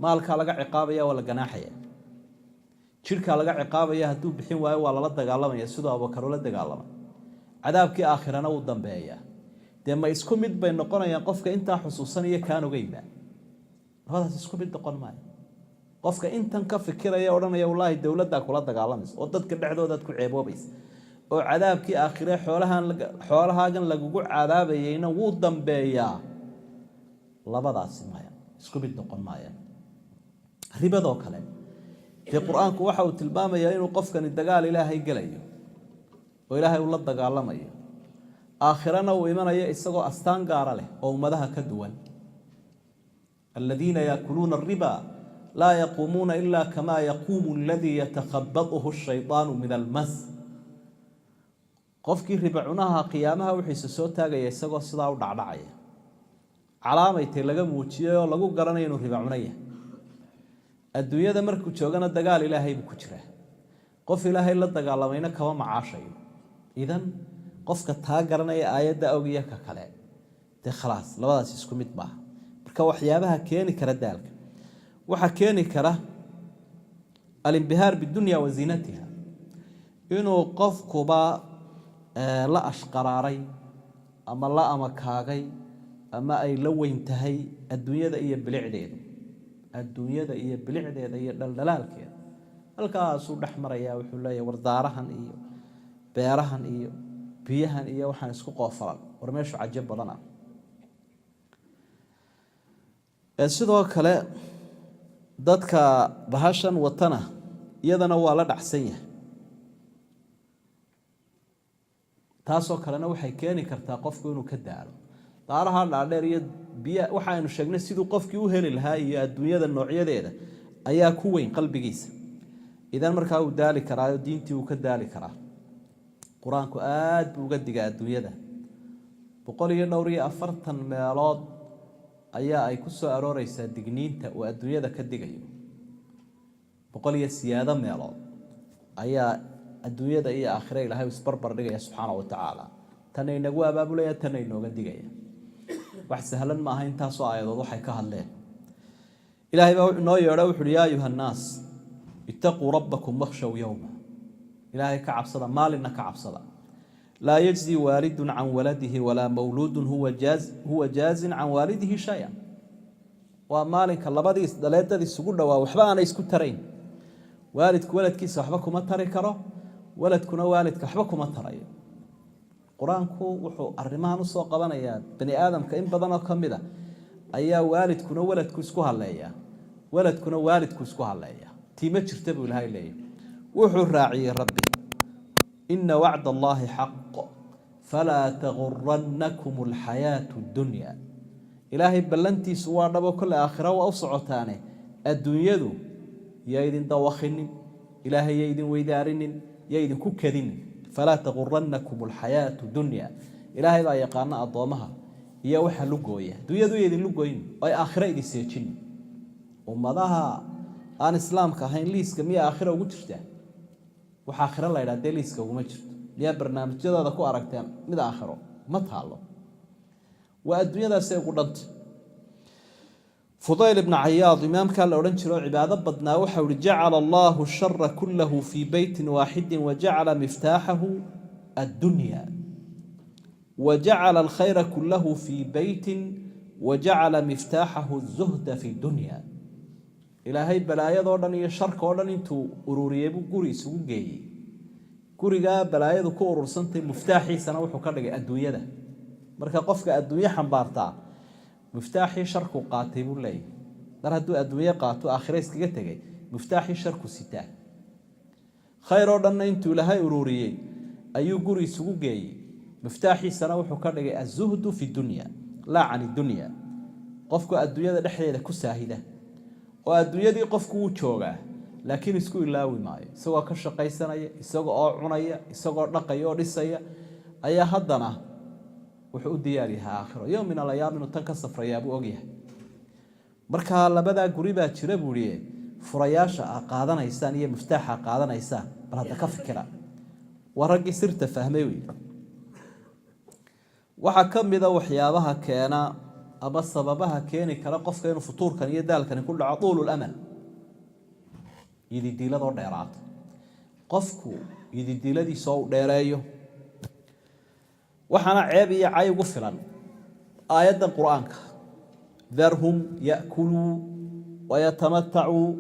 maalka laga ciqaabaya wala ganaaxaya jirka laga ciqaabaya hadduu bixin waayo waa la dagaalamaya sidoo Abubakar la dagaalamay cadaabkii aakhirana uu dambeeyaa dee ma isku mid bay noqonayaan qofka inta xusuusan iyo kaan ogeyba labadaas isku mid noqon maayo qofka intan ka fikiraya oranaya wallahi dawladda kula dagaalamayso oo dadka dhexdooda ku ceeboobaysa oo cadaabkii aakhire xoolahaagan lagugu cadaabayayna wuu dambeeyaa labadaas maayo isku mid noqon maayo ribadoo kale في القرآن كوحة وتلبامة يلينو قفك الدجال إلهي قليه وإلهي والله دجال آخرنا وإيمانا يسقوا أستان قارله أو مدها كدوان الذين يأكلون الربا لا يقومون إلا كما يقوم الذي يتخبطه الشيطان من المس قفك ربعناها قيامها وحيس صوتها يسقوا الصداع ودعدعية علامة تلقى موتشيه ولقوا قرنين ربعنيه adduunyada markuu joogana dagaal ilaahay buu ku jiraa qof ilaahay la dagaalamayna kaba macaashay idan qofka taa garanaya aayada awgiya ka kale de khalaas labadaas isku mid baa marka waxyaabaha keeni kara daalka waxa keeni kara al-inbihaar bidunya wa zinatiha inuu qofkuba la ashqaraaray ama la amakaagay ama ay la weyn tahay adduunyada iyo bilicdeeda adduunyada iyo bilicdeeda iyo dhaldhalaalkeeda halkaas uu dhaxmaraya wuxuu leeyahay wardaarahan iyo beerahan iyo biyahan iyo waxaan isku qoofalan war meeshu cajab badan sidoo kale dadka bahashan watana iyadana waa la dhacsan yahay taasoo kalena waxay keeni kartaa qofku inuu ka daalo daaraha dhaadheer iyo biya waxaanu sheegnay sidoo qofkii u heli lahaa iyo adduunyada noocyadeeda ayaa ku weyn qalbigiisa idan markaa uu daali karaa diintii uu ka daali karaa quraanku aad buu uga digaa adduunyada 140 meelood ayaa ay ku soo arooraysaa digniinta oo adduunyada ka digayo 100 siyaada meelood ayaa adduunyada iyo aakhirada Ilaahay isbarbar dhigaya subhanahu wa ta'ala tan ay nagu abaabulaya tan ay nooga digaya wax sahlan ma aha intaas oo aayadood waxay ka hadleen Ilaahay baa noo yeeray wuxuu yaa ayuhan naas ittaquu rabbakum wakhshaw yawma Ilaahay ka cabsada maalina ka cabsada la yajzi walidun an waladihi wala mawludun huwa jazin an walidihi shay'an wa maalinka labadii daleedadii isugu dhawaa waxba aan isku tarayn waalidku waladkiisa waxba kuma tari karo waladkuna waalidka waxba kuma tarayo quraanku wuxuu arrimahan u soo qabanaya bani aadamka in badan oo kamida ayaa waalidkuna waladku isku haleeya waladkuna waalidku isku haleeya tiima jirta buu Ilaahay leeyahay wuxuu raaciyay rabbi inna wa'da allahi haqq fala taghurrannakum alhayatu ad-dunya Ilaahay ballantiisu waa dhabo kale aakhira waa u socotaane adduunyadu yaydin dawakhin Ilaahay yaydin weydaarinin yaydin ku kadin فلا تغرنكم الحياة الدنيا إلهي با يقانا أضوامها iyo waxa lugooya dunyadu yeedin lugoyn ay aakhira idin seejin ummadaha aan islaamka ahayn liiska miya aakhira ugu jirtaa waxa aakhira la yiraahdo liiska ugu ma jirto miya barnaamijyada ku aragteen mid aakhiro ma taalo waa adduunyadaas ay ugu dhantay فضيل بن عياض إمام كان لورنشرو عبادة بدنا وحول جعل الله الشر كله في بيت واحد وجعل مفتاحه الدنيا وجعل الخير كله في بيت وجعل مفتاحه الزهد في الدنيا إلى هاي بلايا دوران يشر كوران انتو أروريبو قوري سوقي قوريقا بلايا دو كورو سنتي مفتاحي سنوحو كارلقى الدنيا ده مركا قفك الدنيا حنبارتا مفتاحي شركو قاتبو لي دار هدو الدنيا قاتو آخريس كيتاقي مفتاحي شركو ستاه خير دان انتو لهاي أروريي أيو قوري سوقي مفتاحي سنوحو كارلقى الزهد في الدنيا لا عن الدنيا قفكو الدنيا ده لحيا كساهدة والدنيا دي قفكو وجوغا لكن اسكو إلاوي ماي سوا كشقاي سنايا اساقو عنايا اساقو نقايا رسايا أيا هدنا وحو دياريها آخر يوم من الأيام إنه تنكا صفريا أبو أغيه مركا لبدا قريبا تشربوري فرياشا قادنا إيسان هي مفتاحا قادنا إيسان برهدا كفكرا ورقي سرت فهميوي وحكم بذا وحيابها كينا أما سببها كيني كلا قف كينو فطور كان يدال كان يقول عطول الأمل يدي ديلا دور ديرات قفكو يدي ديلا دي سو ديرايو وحنا عيبي عاي وفلا آيات القرآن ذرهم يأكلوا ويتمتعوا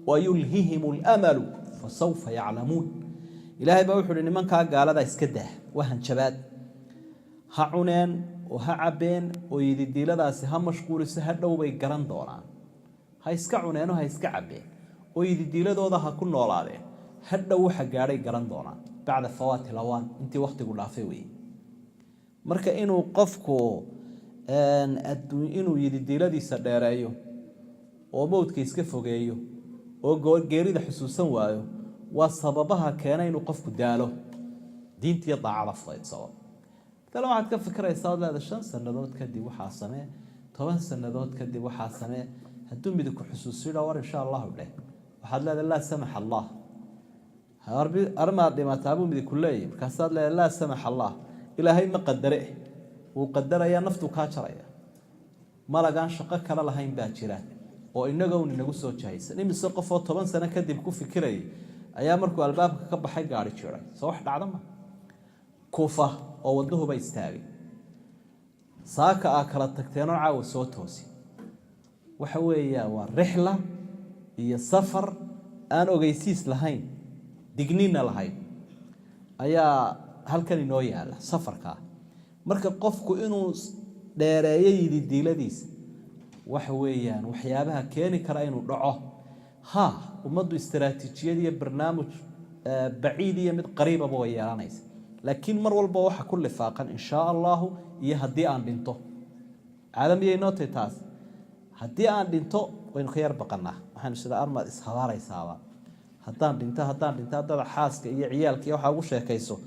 ويلههم الأمل فسوف يعلمون إلهي بوحول إن من كان قال هذا اسكده وهن شباد هعنان وهعبين ويدي لذا سهم مشغول سهدوا بيقرن دوران هيسكع عنان وهيسكع عبين ويدي لذا هكون نولادين هدوا حقاري قرن دوران بعد فوات الأوان انت وقت قول عفوي marka inuu qofku inuu yidiladiisa dheereeyo oo mowdka iska fogeeyo oo geerida xusuusan waayo waa sababaha keenay inuu qofku daalo diintii daacada faydsado tala waxaad ka fikraysaa leedahay 5 sanadood kadib waxa samee 10 sanadood kadib waxa samee haduu mid ku xusuusiyo war insha Allah leh waxaad leedahay la samax Allah harbi arma dhimataabu mid kulay markaasaad leedahay la samax Allah إلهي ما قدره وقدر يا نفتو كاتريا ما لقان شقة كلا لهين باكرة وإنه جون نجوسه جايز نيم السقف 10 سنة كدب كوفي كري أيام مركو الباب كب حاجة على شراء صح العظمة كوفة أو وده بيستاوي ساك أكلت تكتير عاو صوتوسي وحوية والرحلة هي السفر أنا وجيسيس لهين دقنينا لهين أيا halkan inoo yaala safarka marka qofku inuu dheereeyay diiladiis wax weeyaan waxyaabaha keeni kara inuu dhaco ha umadu istiraatiijiyad iyo barnaamij baciid iyo mid qariib ah way yeelanaysa laakiin mar walba waxa ku lifaaqan insha Allah iyo hadii aan dhinto caalamiyay nootay taas hadii aan dhinto waynu khayr baqanaa waxaan sida armad ishabaaraysaaba hadaan dhinto dad xaaska iyo ciyaalka waxa ugu sheekayso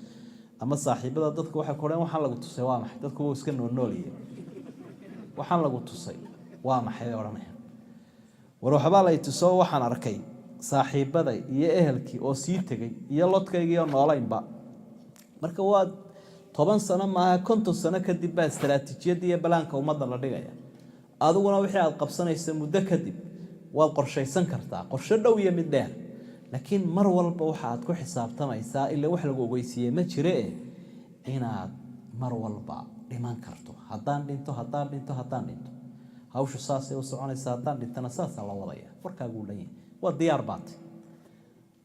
ama saaxiibada dadku waxa koreen waxaan lagu tusay waa maxay dadku way iska noolnooliyeen waxaan lagu tusay waa maxay oranayaan war waxba la tusoo waxaan arkay saaxiibada iyo ehelkii oo sii tagay iyo lodkayga iyo noolaynba marka waa 10 sano ma 50 sano kadib baa istiraatiijiyada iyo balaanka ummadda la dhigaya adiguna wixii aad qabsanaysa muddo kadib waad qorshaysan kartaa qorshe dhow iyo mid dheer لكن مر والبا waxaad ku xisaabtamaysaa ila wax lagu ogeysiiyay ma jiree inaad mar walba dhiman karto hadaan dhinto hawshu saasay u soconaysaa hadaan dhintana saas la wadaya warkaagu leeyahay waa diyaar baad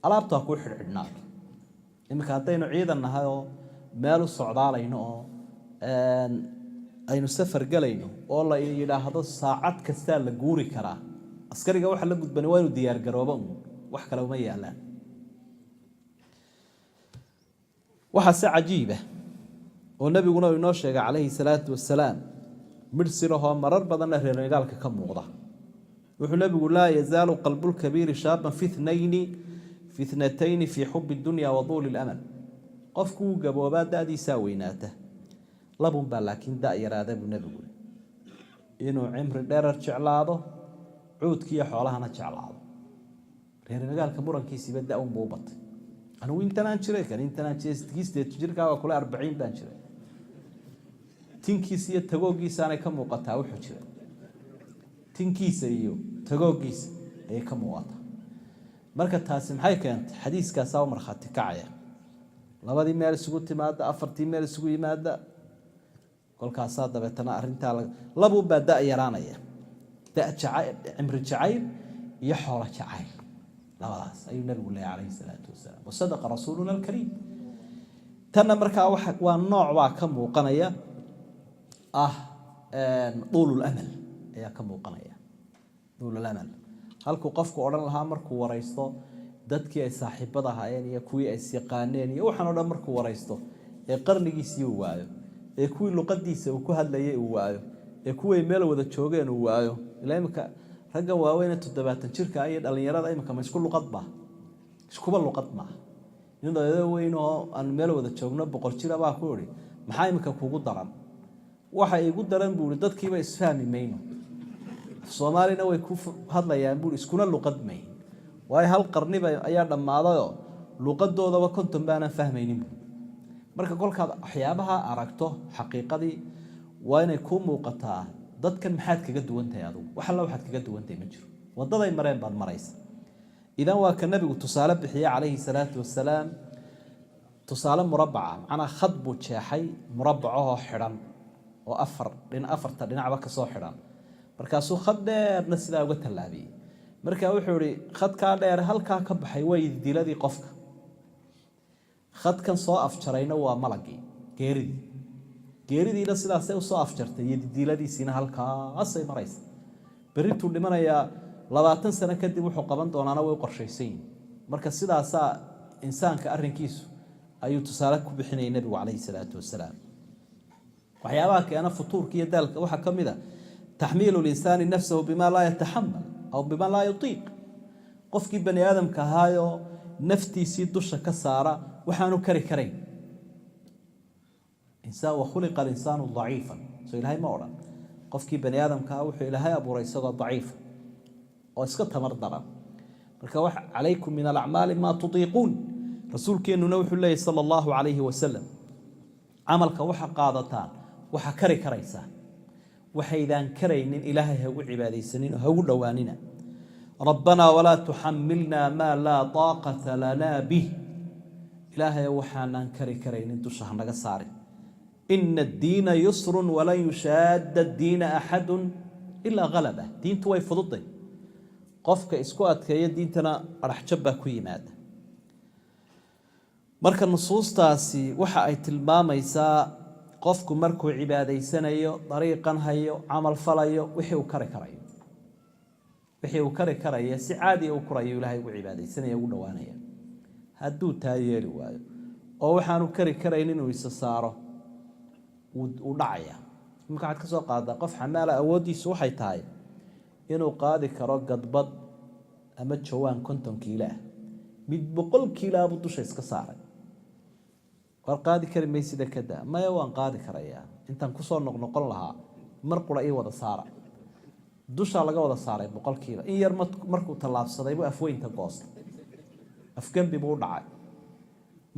alaabta ku xidhnaa imika hadaynu ciidan nahay oo meel u socdaalayno oo aynu safar galayno oo la yiraahdo saacad kasta la guuri karaa askariga waxa la gudbani waa inuu diyaar garoobo wax kale uma yaalaan waxa si cajiiba oo nabiguna inoo sheegay calayhi salaatu wasalaam mirsiraho marar badan reer magaalka ka muuqda wuxuu nabigu laa yazaalu qalbul kabiir shaaban fi ithnatayn fi hubb ad-dunya wa dhul al-amal qofku gabooba daadiisa weynaata labun baa laakiin da yaraada buu nabigu inuu cimri dheerar jeclaado cuudkiiyo xoolahana jeclaado reer magaalka murankiisiiba da-un buu u batay anigu intanaan jiray kan intanaan jiray sigiisteed jirkaaga kule 40 baan jiray tinkiisa iyo tagoogiisaanay ka muuqataa wuxuu jiray tinkiisa iyo tagoogiisa ayay ka muuqataa marka taasi maxay keentay xadiiskaas oo marxati kacaya labadii meel isugu timaada afartii meel isugu yimaada kolkaas dabeetana arinta labu bada yaraanaya da jacayl cimri jacayl iyo xoolo jacayl labadaas ayuu nabigu leeyahay salaatu wasalaam wasadaqa rasuuluna alkariim tan marka waa nooc waa ka muuqanaya طول الأمل ayaa ka muuqanaya طول الأمل halku qofku oran lahaa markuu wareysto dadkii ay saaxiibada ahaayeen iyo kuwii ay yaqaaneen iyo waxaan oo dhan markuu wareysto ee qarnigiisii uu waayo ee kuwii luqadiisa uu ku hadlayay uu waayo ee kuwii meel wada joogeen uu waayo ilaa imka ragga waaweyn 70 jirka ay dhalinyarada imka ma isku luqad ba iskuba luqad ma inuu weyn oo aan meel wada joogno boqol jir baa ku yiri maxay imka kugu daran waxa igu daran buu dadkiiba isfahmi mayno Soomaalina way ku hadlayaan buu iskuna luqad may way hal qarniba ayaa dhamaaday luqadoodaba konton baanan fahmaynin marka kolkaad waxyaabaha aragto xaqiiqadii waa inay ku muuqataa dadkan maxaad kaga duwantahay adigu waxa la waxaad kaga duwantahay ma jiro wadaday mareen baad maraysa idan waa ka nabigu tusaale bixiya calayhi salaatu wasalaam tusaale murabbaca macna khad buu jeexay murabbacaho xiran oo afarta dhinacba ka soo xiran markaasuu khad dheerna sidaa uga tallaabiyay marka wuxuu yiri khadka dheer halka ka baxay way diladii qofka khadkan soo afjarayna waa malagii geeridiina sidaas ay soo afjartay diladiisina halkaas ay maraysa baritu dhimanaya 20 sano kadib wuxuu qaban doonaana way qorshaysan marka sidaas insaanka arrinkiisu ayuu tusaale ku bixinay nabigu calayhi salaatu wasalaam waxyaabaha keena futuurka iyo dalka waxa kamida tahmiilu al-insani nafsuhu bima la yatahammal aw bima la yutiq qofkii bani aadamka haayo naftiisi dusha ka saara waxaanu kari karayn insaan wa khuliqa al-insanu dhaifan soo ilaahay ma oran qofkii bani aadamka wuxuu ilaahay abuuray isagoo dhaif oo iska tamar daran marka wax calaykum min al-a'mal ma tutiqun rasuulkeenuna wuxuu leeyahay sallallahu alayhi wa sallam amalka waxa qaadataan waxa kari karaysa waxaydaan karaynin ilaahay ha ugu cibaadeysanin ha ugu dhawaanina rabbana wala tuhammilna ma la taqata lana bih ilaahay waxaan kari karaynin dusha naga saari inna ad-diina yusrun wa la yushadda ad-diina ahad illa ghalaba diintu way fududay qofka isku adkeeyo diintana arxjabba ku yimaada marka nusuustaasi waxa ay tilmaamaysaa qofku markuu cibaadaysanayo dariiqan hayo amal falayo wixii uu kari karayo si caadi uu kurayo ilaahay ugu cibaadaysanayo ugu dhawaanaya hadduu taayeeri waayo oo waxaanu kari karayn inuu isa saaro uu dhacaya marka aad ka soo qaada qof xamaala awoodiisu waxay tahay inuu qaadi karo gadbad ama jawaan 50 kiilo mid 100 kiilo abu dusha iska saaray qaadi kari meesida kada ma waan qaadi karaya intaan ku soo noqon lahaa mar qura ay wada saara dusha laga wada saaray 100 kiilo in yar markuu talaabsaday buu afweynta goosta afgambi buu dhacay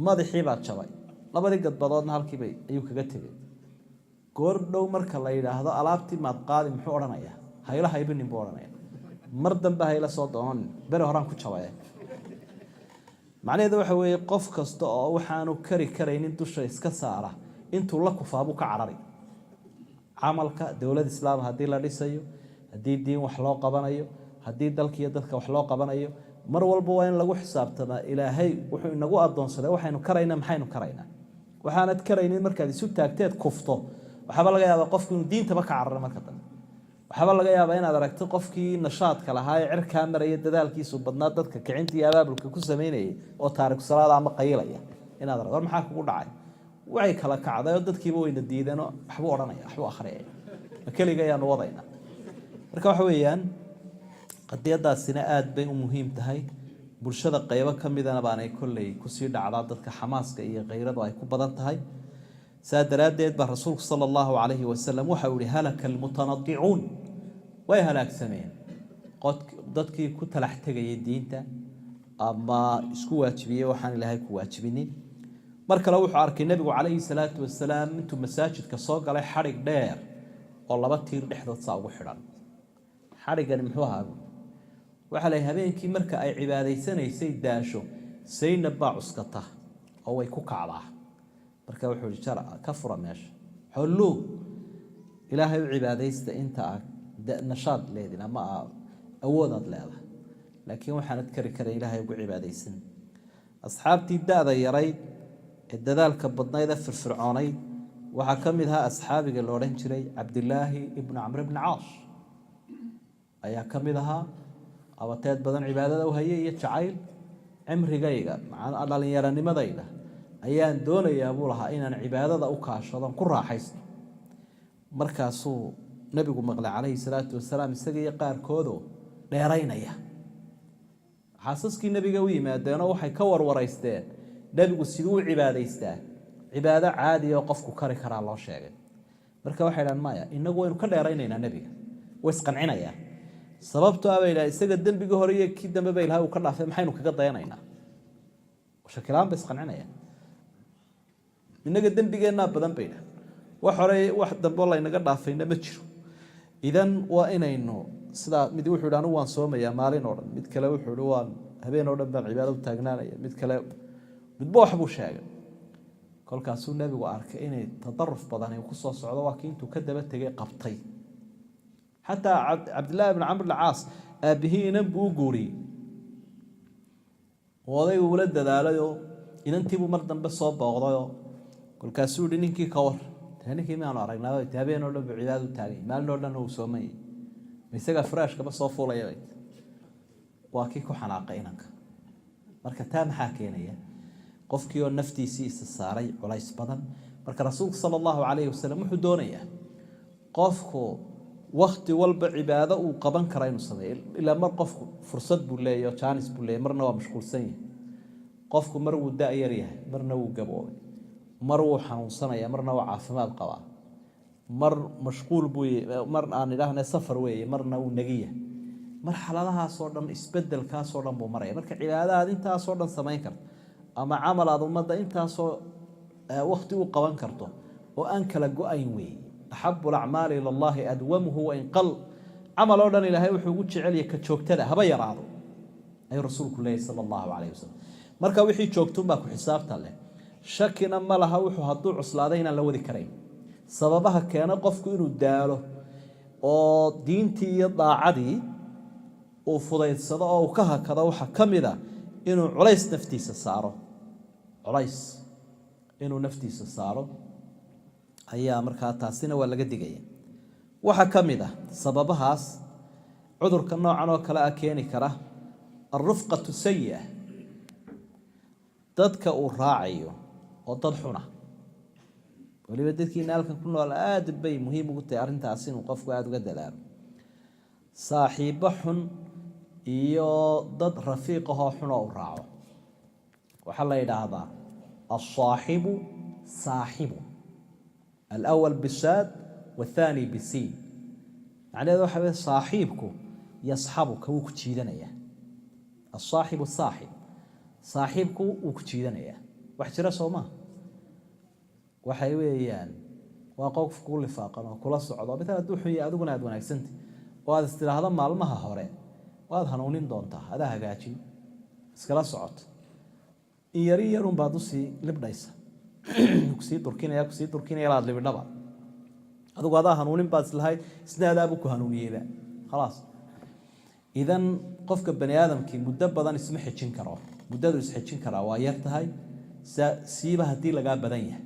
madaxii baa jabay labadii gadbadoodna halkii bay ayuu kaga tagay goor dhow marka la yiraahdo alaabtii maad qaadi muxuu oranayaa hayla haybin buu oranayaa mar dambe hayla soo doonan bari horaan ku jabay macnaheedu waxa weeye qof kasta oo waxaanu kari karaynin dusha iska saara intuu la kufaabu ka carari amalka dawlad islaam hadii la dhisayo hadii diin wax loo qabanayo hadii dalkiiyo dadka wax loo qabanayo mar walba waa in lagu xisaabtama ilaahay wuxuu inagu adoonsaday waxaynu karayna maxaynu karayna waxaanad karaynin markaad isu taagteed kufto waxba laga yaabaa qofku inuu diintaba ka cararo marka dambe waxba laga yaabaa inaad aragto qofkii nashaadka lahaa ee cirka maraya dadaalkiisu badnaa dadka kicintii abaabulka ku sameeyay oo taariikh salaada ama qaylaya inaad aragto maxaa kugu dhacay way kala kacday oo dadkiiba wayna diideen waxba oranaya waxba akhriyay kaliya ayaan wadayna marka waxa weeyaan qadiyadaasina aad bay u muhiim tahay bulshada qaybo kamidana baanay kulay ku sii dhacdaa dadka xamaaska iyo qeyradu ay ku badan tahay سادراديد بالرسول صلى الله عليه وسلم وحول هلك المتنطعون ويهلاك سمين قد ضدك كنت لحتاج يدينته أما اسكو واجبية وحان لهاي كواجبينين marka la wuxuu arkay nabigu calayhi salaatu wasalaam intuu masaajidka soo galay xarig dheer oo laba tiir dhexdood saa ugu xidhan xarigani muxuu ahaa waxa la habeenkii marka ay cibaadaysanaysay daasho Zaynab baa cuskata oo way ku kacdaa marka wuxuu jara ka fura meesha xullu ilaahay u cibaadaysta inta nashaad leedina ma awoodad leedahay laakiin waxaan kari karay ilaahay ugu cibaadaysan asxaabtii daada yaray dadaalka badnayda firfircoonay waxa kamid ahaa asxaabiga la oran jiray Abdullah ibn Amr ibn Aas ayaa kamid ahaa abateed badan cibaadada u hayay iyo jacayl cimrigayga macaan dhalinyarannimadayda ayaan doonayaa buu lahaa inaan cibaadada u kaashado ku raaxaysto markaasuu nabigu maqlay calayhi salaatu wasalaam isaga qaarkoodo dheeraynaya xaasaskii nabiga u yimaadeen waxay ka warwareysteen nabigu sidoo cibaadaystaa cibaado caadi oo qofku kari kara loo sheegay marka waxay dhan maya inagu waynu ka dheeraynaynaa nabiga ways qancinaya sababtoo ah ilaa isaga dambiga hore iyo kii dambe bay ilaahay ka dhaafay maxaynu kaga dayanaynaa shakilaan bas qancinaya inaga dambigeena badan bayna wax hore wax dambe la inaga dhaafayna ma jiro idan waa inaynu sida mid wuxuu dhaanu waan soomayaa maalin oo dhan mid kale wuxuu dhaanu waan habeen oo dhan baan cibaado u taagnaanaya mid kale midba wax buu sheegay kolkaasuu nabigu arkay inay tadarruf badan ay ku soo socdo waa kii intuu ka daba tagay qabtay hatta Abdullah ibn Amr al-Aas abihiina buu guuriyay waday uu la dadaalayo inantii buu mar dambe soo booqdayo kolkaasuu ninkii ka war ninkii ma aan aragnaa habeen oo dhan cibaado u taagay maalin oo dhan uu soomay isaga faraashka ba soo fuulay waa kii ku xanaaqay inanka marka taa maxaa keenaya qofkii oo naftiisa isa saaray culays badan marka rasuulka sallallahu alayhi wasallam wuxuu doonayaa qofku waqti walba cibaado uu qaban karo inuu sameeyo ila mar qofku fursad buu leeyahay chance buu leeyahay marna waa mashquulsan yahay qofku mar uu daayar yahay marna uu gaboobay mar uu xanuunsanaya marna waa caafimaad qaba mar mashquul buu mar aan ilaahnay safar weeye marna uu nagiya marxaladahaas oo dhan isbedelkaas oo dhan buu maray marka cibaadada intaas oo dhan sameyn karto ama amal aad umada intaasoo waqti u qaban karto oo aan kala go'ayn weey ahabbu al-a'mal ila Allah adwamuhu wa in qal amal oo dhan ilaahay wuxuu ugu jecel yahay ka joogtada haba yaraado ay rasuulku leeyahay sallallahu alayhi wasallam marka wixii joogto baa ku xisaabta leh shakina ma laha wuxuu haduu cuslaaday inaan la wadi karayn sababaha keena qofku inuu daalo oo diintii iyo daacadii uu fudaydsado oo ka hakado waxa kamida inuu culays naftiisa saaro culays inuu naftiisa saaro ayaa markaa taasina waa laga digaya waxa kamid ah sababahaas cudurka noocan oo kale ah keeni kara arrufqatu sayyi'ah dadka uu raacayo oo dad xuna waliba dadkiina halkan ku nool aad bay muhiim ugu tahay arintaas inuu qofku aad uga dadaalo saaxiibo xun iyo dad rafiiq ah oo xun oo raaco waxa la yiraahdaa as-saahibu saahibu al-awwal bisad والثاني بالسين يعني هذا waxa saaxiibku yasxabuka uu ku jiidanaya الصاحب الصاحب saaxiibku uu ku jiidanaya wax jira Soomaa waxay weeyaan waa qof ku lifaaqan oo kula socdo mid aad u xiyay adiguna aad wanaagsantii oo aad istiraahdo maalmaha hore waad hanuunin doontaa hada hagaajin iskala socod yari yarun baad u sii libdaysa ku sii turkinaya laad libdhaba adigu adaa hanuunin baad islahay isnaadaaba ku hanuuniyayba خلاص idan qofka bani aadamkii muddo badan isma xijin karo muddadu is xijin kara waa yar tahay siiba hadii laga badan yahay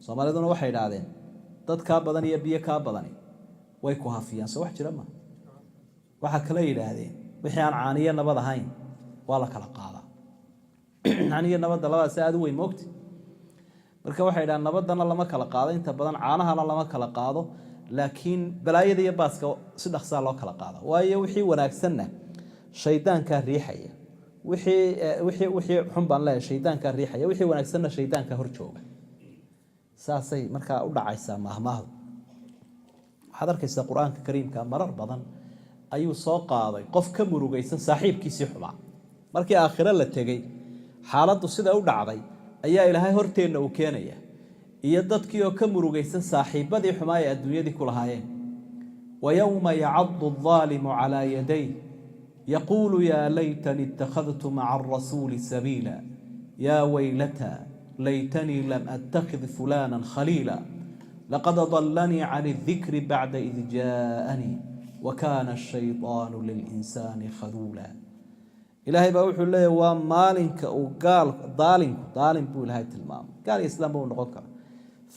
Soomaaliduna waxay yiraahdeen dad ka badan iyo biyo ka badan way ku hafiyaan soo wax jira ma waxa kale yiraahdeen wixii aan caaniyo nabad ahayn waa la kala qaadaa caaniyo nabad labada saad weyn moogti marka waxay yiraahdeen nabadana lama kala qaado inta badan caanahana lama kala qaado laakiin balaayada iyo baaska si dhaxsa loo kala qaado waayo wixii wanaagsanna shaydaanka riixaya wixii xun baan leeyahay shaydaanka riixaya wixii wanaagsanna shaydaanka hor jooga saasay markaa u dhacaysaa maahmaahdu waxaad arkaysaa qur-aanka kariimka marar badan ayuu soo qaaday qof ka murugaysan saaxiibkiisii xumaa markii aakhiro la tegey xaaladdu sida u dhacday ayaa ilaahay horteenna uu keenaya iyo dadkii oo ka murugaysan saaxiibadii xumaa ee adduunyadii ku lahaayeen wayawma yacaddu aldaalimu calaa yaday yaquulu yaa laytani ittakhadtu maca arasuuli sabiila yaa waylata laytanii lam attakhid fulaanan khaliila laqad adallanii can aldikri bacda id jaa'anii wakaana ashaydaanu lilinsaani khaduula ilaahay baa wuxuu leeyahy waa maalinka uu daalim buu ilaahay tilmaamay gaal iyo islaamba uu noqon kara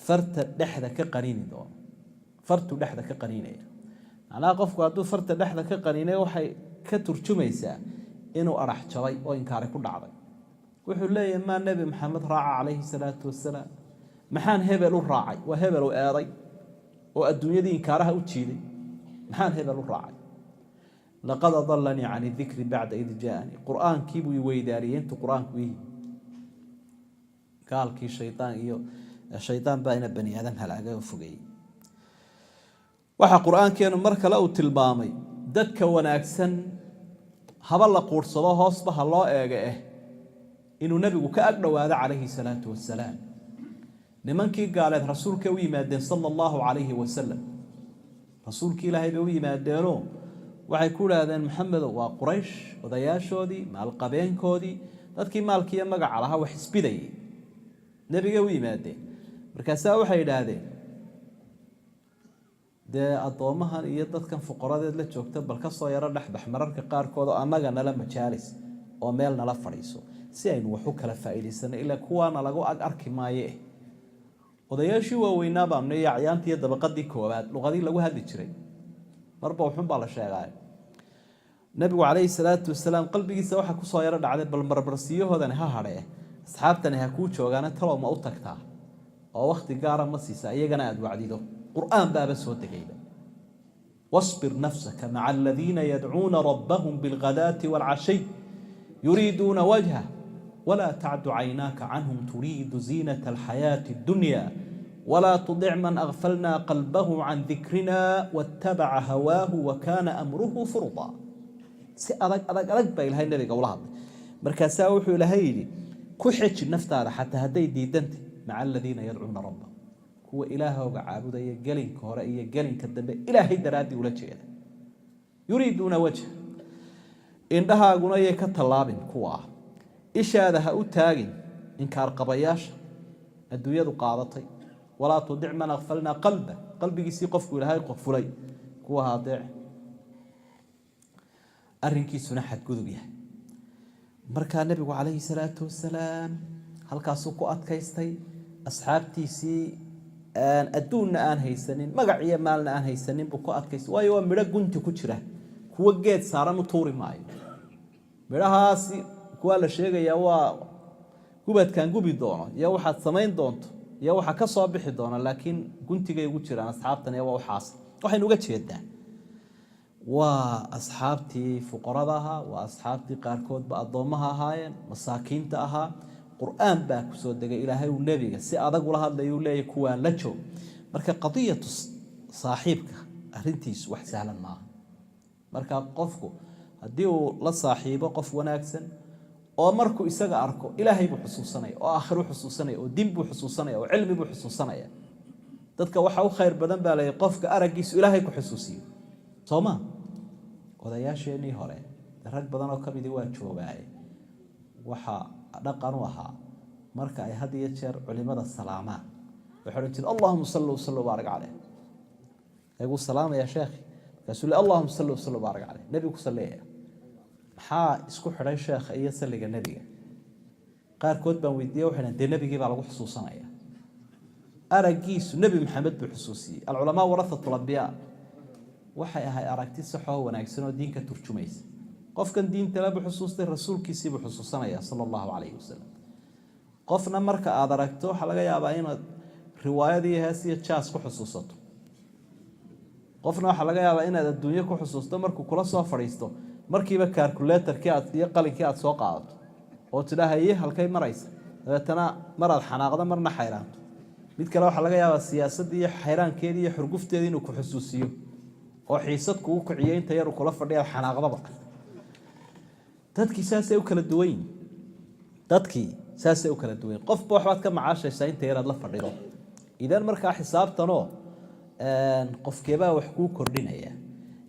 farta dhexda ka qaniini doono fartuu dhexda ka qaniinaya macnaha qofku hadduu farta dhexda ka qaniinay waxay ka turjumaysaa inuu arax jabay oo inkaari ku dhacday wuxuu leeyahay maa nebi maxamed raaca calayhi salaatu wasalaam maxaan hebel u raacay waa hebel u eeday oo adduunyadii inkaaraha u jiiday maxaan hebel u raacay laqad adallanii can idikri bacda id jaa'anii qur-aankii buu weydaariyey intuu qur-aanku yihi gaalkii shaydaan iyo shaydaan baa ina bani aadam halaagay oo fogeeyey waxaa qur-aankeenu mar kale uu tilmaamay dadka wanaagsan haba la quursado hoosba ha loo eega inuu nebigu ka ag dhowaado calayhi salaatu wasalaam nimankii gaaleed rasuulka u yimaadeen sala allahu calayhi wasalam rasuulkii ilaahay bay u yimaadeenoo waxay ku idhaahdeen maxamedow waa quraysh odayaashoodii maalqabeenkoodii dadkii maalkiiyo magaca lahaa wax isbidayay nebigay u yimaadeen markaasaa waxay idhaahdeen dee addoommahan iyo dadkan fuqaradeed la joogta bal ka soo yaro dhexbax mararka qaarkood oo annaga nala majaalis oo meel nala fadhiiso si aynu wax u kala faa'iidaysano ilaa kuwaana lagu ag arki maaye odayaashii waaweynaa baanu iyo acyaantii iyo dabaqadii koowaad luqadii lagu hadli jiray marba wuxuun baa la sheegay nabigu calayhi salaatu wasalaam qalbigiisa waxa ku soo yaro dhacday bal marbarsiyahoodani ha hadhee asxaabtani ha kuu joogaana talow ma u tagtaa oo wakhti gaara ma siisa iyagana aad wacdido qur'aan baaba soo degayba واصبر نفسك مع الذين يدعون ربهم بالغداة والعشي يريدون وجهه ولا تعد عيناك عنهم تريد زينة الحياة الدنيا ولا تطع من أغفلنا قلبه عن ذكرنا واتبع هواه وكان أمره فرطا أدق بإلهي النبي قولها مركزا وحو إلهي كحج النفتار حتى هدي ديدنت مع الذين يدعون ربهم هو إله وعابد يقلن كهراء يقلن كذب إلهي درادي ولا شيء يريدون وجه إنها قناية كتلابن كوا إيش هذا هؤتاجن إنكار قبياش الدنيا قاضتي ولا تضع من أغفلنا قلبي يسيقف إلهي قفلي كوا هاضع أرنكي سنحت كذبها مركا النبي عليه الصلاة والسلام هل كاسوكو أتكيستي أصحابتي سي adduunna aan haysanin magac iyo maalna aan haysanin buu ku adkaysa waayo waa midho gunti ku jira kuwa geed saaran u tuuri maayo midhahaasi kuwa la sheegayaa waa gubadkan gubi doono iyo waxaad samayn doonto iyo waxa ka soo bixi doona laakiin guntigay ugu jiraan asxaabtan waa waxaas waxaynu uga jeedaa waa asxaabtii fuqarada ahaa waa asxaabtii qaarkoodba addoomaha ahaayeen masaakiinta ahaa qur'aan baa ku soo degay ilaahay uu nabiga si adag ula hadlayo leeyahay kuwaan la joog marka qadiyatu saaxiibka arintiisu wax sahlan maaha marka qofku haddii uu la saaxiibo qof wanaagsan oo markuu isaga arko ilaahay buu xusuusanaya oo aakhiro xusuusanaya oo din buu xusuusanaya oo cilmi buu xusuusanaya dadka waxa u khayr badan baa leeyahay qofka aragiisu ilaahay ku xusuusiyo sooma odayaasheenii hore rag badan oo kamidii waa joogaay waxa dhaqan u ahaa marka ay had iyo jeer culimada salaamaan waxay oran jireen allahumma salli wa sallim wa barik alayh ayuu salaamaya sheekh rasuul allahumma salli wa sallim wa barik alayh nabi ku salleeya maxaa isku xidhay sheekh iyo salliga nabiga qaarkood baan weydiiyay waxaan de nabigii baa lagu xusuusanaya aragiisu nabi maxamed buu xusuusiyay al-ulama warathatul anbiya waxay ahay aragti sax oo wanaagsan oo diinka turjumaysa qofkan diinta la xusuustay rasuulkiisii buu xusuusanaya sallallahu alayhi wasallam qofna marka aad aragto waxa laga yaabaa inaad riwaayadii heesiyo jaas ku xusuusato qofna waxa laga yaabaa inaad adduunyo ku xusuusto markuu kula soo fariisto markiiba calculatorkii aad iyo qalinkii aad soo qaadato oo tidhaahaye halkay maraysa dabeetana maraad xanaaqdo marna xayraanto mid kale waxaa laga yaabaa siyaasadii iyo xayraankeedii iyo xurgufteedii inuu ku xusuusiyo oo xiisad kugu kiciyo inta yar uu kula fadhiya xanaaqdaba dadkii saasay u kala duwan yihiin dadkii saasay u kala duwan qofba waxbaad ka macaashaysaa inta yaraad la fadhido idan markaa xisaabtanoo qofkeebaa wax kuu kordhinaya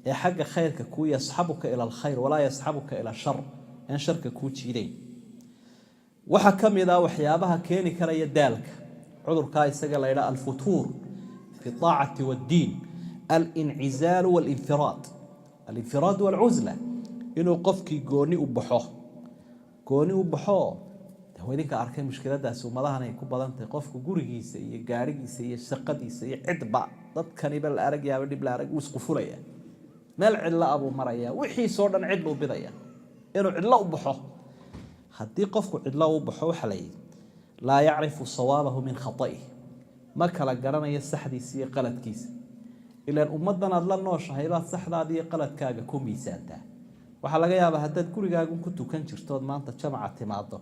ee xagga khayrka kuu yasxabuka ila alkhayr walaa yasxabuka ila shar aan sharka kuu jiidayn waxaa ka mid ah waxyaabaha keeni karaya daalka cudurkaa isaga la yidhaha alfutuur fi aacati waddiin alincizaalu walinfiraad walcusla inuu qofkii gooni u baxo idinka arkay mushkiladaasi ummadahan ay ku badan tahay qofku gurigiisa iyo gaarigiisa iyo shaqadiisa iyo cidba dadkaniba la arag yaaba dhib la arag uu isku fulaya meel cidla abuu maraya wixiisoo dhan cid buu bidaya inuu cidlo u baxo haddii qofku cidlo u baxo waxa la yidhi laa yacrifu sawaabahu min khata'ih ma kala garanayo saxdiisa iyo qaladkiisa ilaan ummaddan aad la nooshahay baad saxdaada iyo qaladkaaga ku miisaantaa waxaa laga yaabaa haddaad gurigaagun ku tukan jirtood maanta jamaca timaado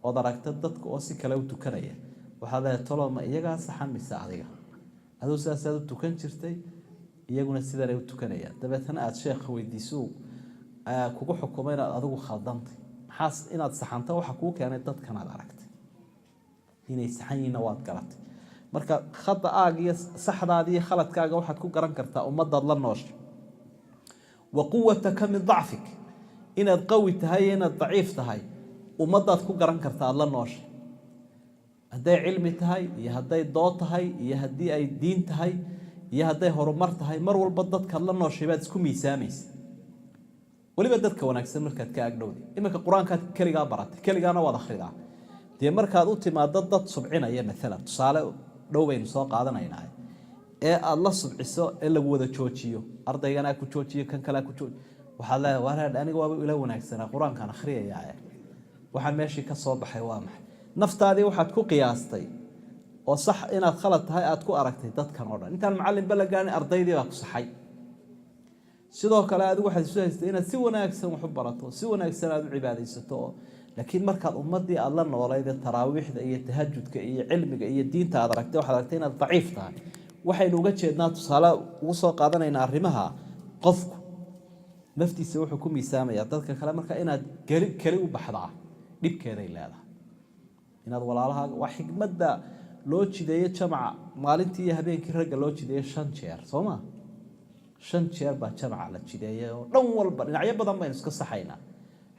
ood aragta dadka oo si kale u tukanaya waxaad leedahay toloma iyagaa saxan mise adiga aduu sidaasaad u tukan jirtay iyaguna sidanay u tukanayaan dabeetana aada sheekha weydiiso kugu xukumo inaad adigu khaldantay maxaa inaad saxanta waxa kuu keenay dadkan aad aragtay inay saxan yihiinna waad garatay marka khada'aaga iyo saxdaada iyo khaladkaaga waxaad ku garan kartaa ummadaad la noosha wa quwataka min dacfik inaad qawi tahay iyo inaad daciif tahay ummadaad ku garan kartaa aada la noosha hadday cilmi tahay iyo hadday dood tahay iyo haddii ay diin tahay iyo hadday horumar tahay mar walba dadkaad la nooshay baad isku miisaamaysa weliba dadka wanaagsan markaad ka agdhowday iminka qur-aankaad keligaa baratay keligaana waad akhridaa dee markaad u timaado dad subcinaya maalan tusaale dhow baynu soo qaadanaynaa ee aada la subciso ee lagu wada joojiyo ardayganaa ku joojiyo kan kalea ku joojiyo waxaad leedahay wareer aniga waaba ila wanaagsanaa qur-aankaan akhriyayaa waxaa meeshii ka soo baxay waa maxay naftaadii waxaad ku qiyaastay oo sax inaad khalad tahay aad ku aragtay dadkan oo dhan intaan macallinba la gaarin ardaydii baa ku saxay sidoo kale adigu waxaad isu haystay inaad si wanaagsan wax u barato si wanaagsan aad u cibaadaysato laakiin markaad ummadii aad la noolayd taraawiixda iyo tahajudka iyo cilmiga iyo diinta aad aragtay waxaad aragtay inaad daciif tahay waxaynu uga jeednaa tusaale ugu soo qaadanaynaa arrimaha qofku naftiisa wuxuu ku miisaamayaa dadka kale marka inaad keli u baxdaa dhibkeeday leedahay inaad walaalahaaga waa xikmadda loo jideeyo jamaca maalintii iyo habeenkii ragga loo jideeyo 5 jeer soo ma 5 jeer baa jamaca la jideeyay oo dhan walba dhinacyo badan baynu iska saxaynaa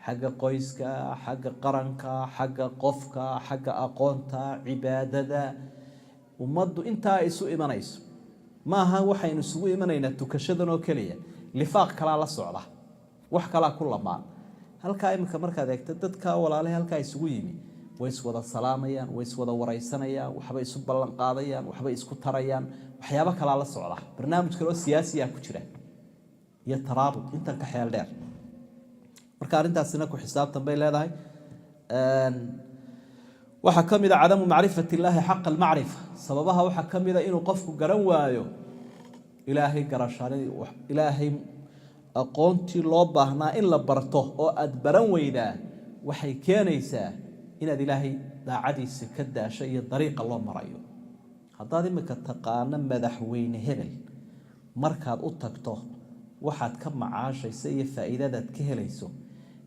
xagga qoyska xagga qaranka xagga qofka xagga aqoonta cibaadada ummaddu intaa isu imanayso maaha waxaynu isugu imanaynaa tukashadan oo keliya lifaaq kala la socda wax kala ku lamaan halka imika markaad eegto dadka walaalahay halka isugu yimi way iswada salaamayaan way iswada wareysanayaan waxba isu ballan qaadayaan waxba isku tarayaan waxyaabo kala la socda barnaamij kale oo siyaasi ah ku jira iyo taraabud inta ka xeel dheer marka arintaasina ku xisaabtan bay leedahay waxa kamida cadamu macrifati illaahi xaq almacrifa sababaha waxa kamida inuu qofku garan waayo ilaahay garashadii ilaahay aqoontii loo baahnaa in la barto oo aad baran weydaa waxay keenaysaa inaad ilaahay daacadiisa ka daasho iyo dariiqa loo marayo haddaad imika taqaano madaxweyne hebel markaad u tagto waxaad ka macaashaysa iyo faa'iidadaad ka helayso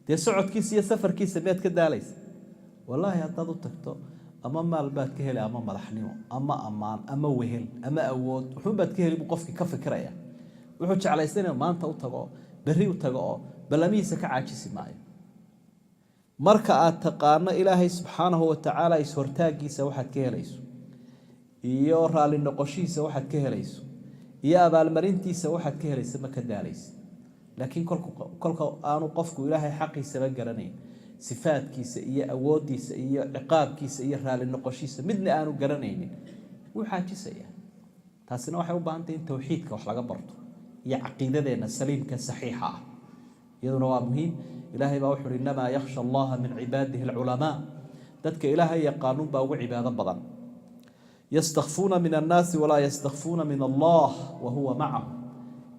dee socodkiisa iyo safarkiisa miyaad ka daalaysa wallaahi haddaad u tagto ama maal baad ka heli ama madaxnimo ama ammaan ama wehel ama awood wuxuun baad ka heli buu qofkii ka fikiraya wuxuu jeclaysan inuu maanta u tago berri u tago oo ballamihiisa ka caajisi maayo marka aad taqaano ilaahay subxaanahu wa tacaala is-hortaagiisa waxaad ka helayso iyo raalli noqoshihiisa waxaad ka helayso iyo abaalmarintiisa waxaad ka helaysa ma ka daalaysa laakiin kolka aanu qofku ilaahay xaqiisaba garanayn sifaadkiisa iyo awoodiisa iyo ciqaabkiisa iyo raalli noqoshiisa midna aanu garanaynin wuu xaajisaya taasina waxay u baahan tahay in tawxiidka wax laga barto iyo caqiidadeena saliimka saxiixa ah iyaduna waa muhiim ilaahay baa wuxuu innamaa yakhsha allaha min cibaadihi alculamaa dadka ilaahay yaqaanuun baa ugu cibaado badan yastakfuuna min annaasi walaa yastakfuuna min allah wa huwa macahum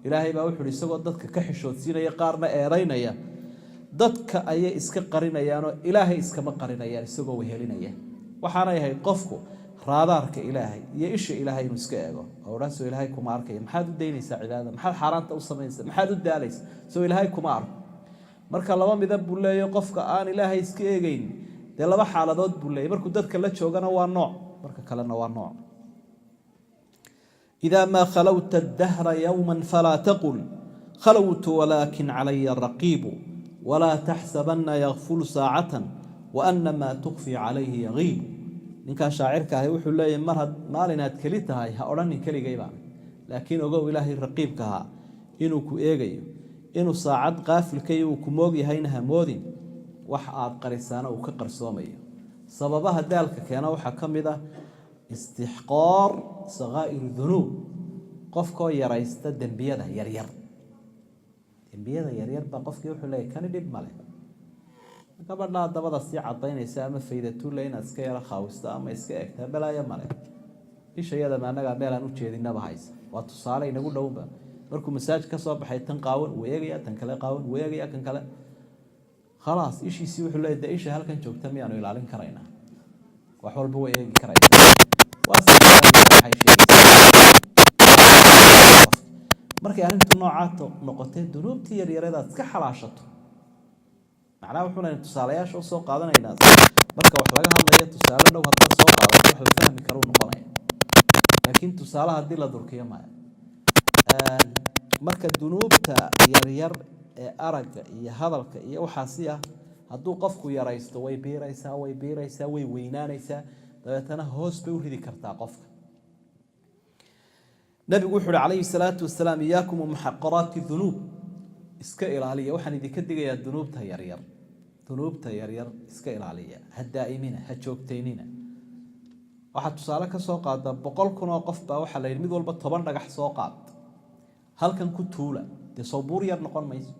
ilaahay baa wuxuu isagoo dadka ka xishoodsiinaya qaarna eedaynaya dadka ayay iska qarinayaanoo ilaahay iskama qarinayaan isagoo wehelinaya waxaana yahay qofku raadaarka ilaahay iyo isha ilaahay inuu iska eego oo raasoo ilaahay kuma arkay maxaad u deynaysaa cibaadada maxaad xaraanta u sameeysaa maxaad u daalaysaa soo ilaahay kuma arko marka laba midab buu leeyahay qofka aan ilaahay iska eegayn de laba xaaladood buu leeyahay markuu dadka la joogana waa nooc marka kalena waa nooc إذا ما خلوت الدهر يوما فلا تقل خلوت ولكن علي الرقيب ولا تحسبن يغفل ساعة وأن ما تخفي عليه يغيب ninka shaacirka ah wuxuu leeyahay mar had maalinaad kali tahay ha oranin kali gayba laakiin ogow ilaahay raqiibka ah inuu ku eegayo inuu saacad qaafilkay uu ku moog yahayna ha moodin wax aad qarisaana uu ka qarsoomayo sababaha daalka keena waxa kamid ah istixqaar sagaa'ir dhunub qofkoo yaraysta dambiyada yaryar ba qofkii wuxuu leeyahay kan dhib male gabadha dabada si cadaynaysa ama faydatu leeyna iska yara khawsta ama iska egta balaya male ishayada maanaga meel aan u jeedinaba haysa waa tusaale inagu dhowba markuu masaaj ka soo baxay tan qaawan weegaya tan kale qaawan weegaya kan kale خلاص ishiisi wuxuu leeyahay isha halkan joogta miyaanu ilaalin karayna wax walba way eegi karaysa markay arrintu noocaato noqotay dunuubtii yaryarada iska xalaashato macnaha wuxuu leeyahay tusaalayaasha soo qaadanaynaa marka wax laga hadlayo tusaale dhow hadda soo qaadato wax la fahmi karo noqonaya laakiin tusaalaha hadii la durkiyo ma marka dunuubta yaryar ee aragga iyo hadalka iyo waxaasi ah hadduu qofku yaraysto way biiraysaa way weynaanaysaa dabeetana hoos bay u ridi kartaa qofka nabigu wuxuu calayhi salaatu wasalaam iyaakum muhaqqaraati dhunuub iska ilaaliya waxaan idinka digayaa dunuubta yaryar iska ilaaliya ha daa'imina ha joogtaynina waxa tusaale ka soo qaada 100,000 oo qof baa waxa la yiri mid walba 10 dhagax soo qaad halkan ku tuula de sawbuur yar noqon mayso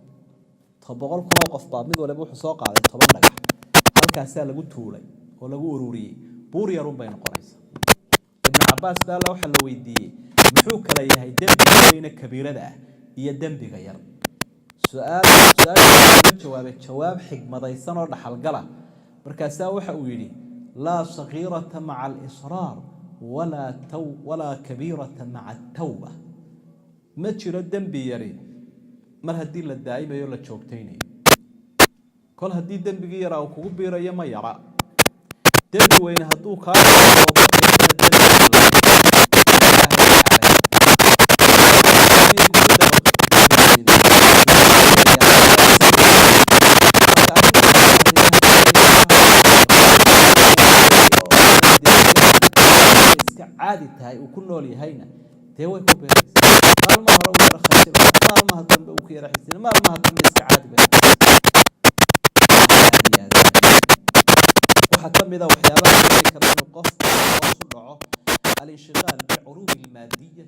100,000 oo qof baa mid walba wuxuu soo qaaday 10 dhagax halkaas lagu tuulay oo lagu ururiyay buur yar bay noqonaysaa ibn Abbas baa la waxa la weydiiyay muxuu kala yahay dambiga weyn kabiirada ah iyo dambiga yar su'aal jawaab xigmadaysan oo dhaxal gala markaas waxa uu yiri la saghirata ma'a al-israr wala kabirata ma'a at-tawbah ma jiro dambi yari mar hadii la daaimayo la joogtaynayo kol hadii dambiga yara uu kugu biirayo ma yara dambi weyn haduu ka عادي تاعي وكل نول يهينا تيوي كوبيرس ما هو ولا خاسر ما هتم وكي راح يصير ما هتم عادي وحتم إذا وحيابات كمان القف وصنعه الانشغال بعروض المادية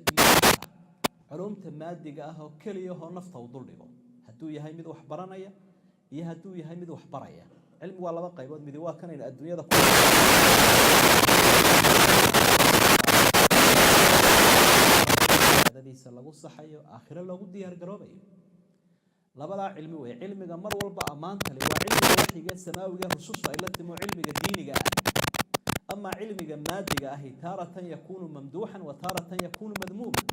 علوم المادية هو كليه هو نفط وضلقه هدو يهي مذ وحبرانية يهدو يهي مذ وحبرايا علم والله بقى يقول مذ كان إلى الدنيا ذا هذا lagu saxayo aakhira lagu diyaar garoobayo labada cilmi way cilmiga mar walba amaanta leh waa cilmiga waxiga samaawiga rususha ay la timo cilmiga diiniga ama cilmiga maadiga ah taaratan yakunu mamduhan wa taaratan yakunu madmuman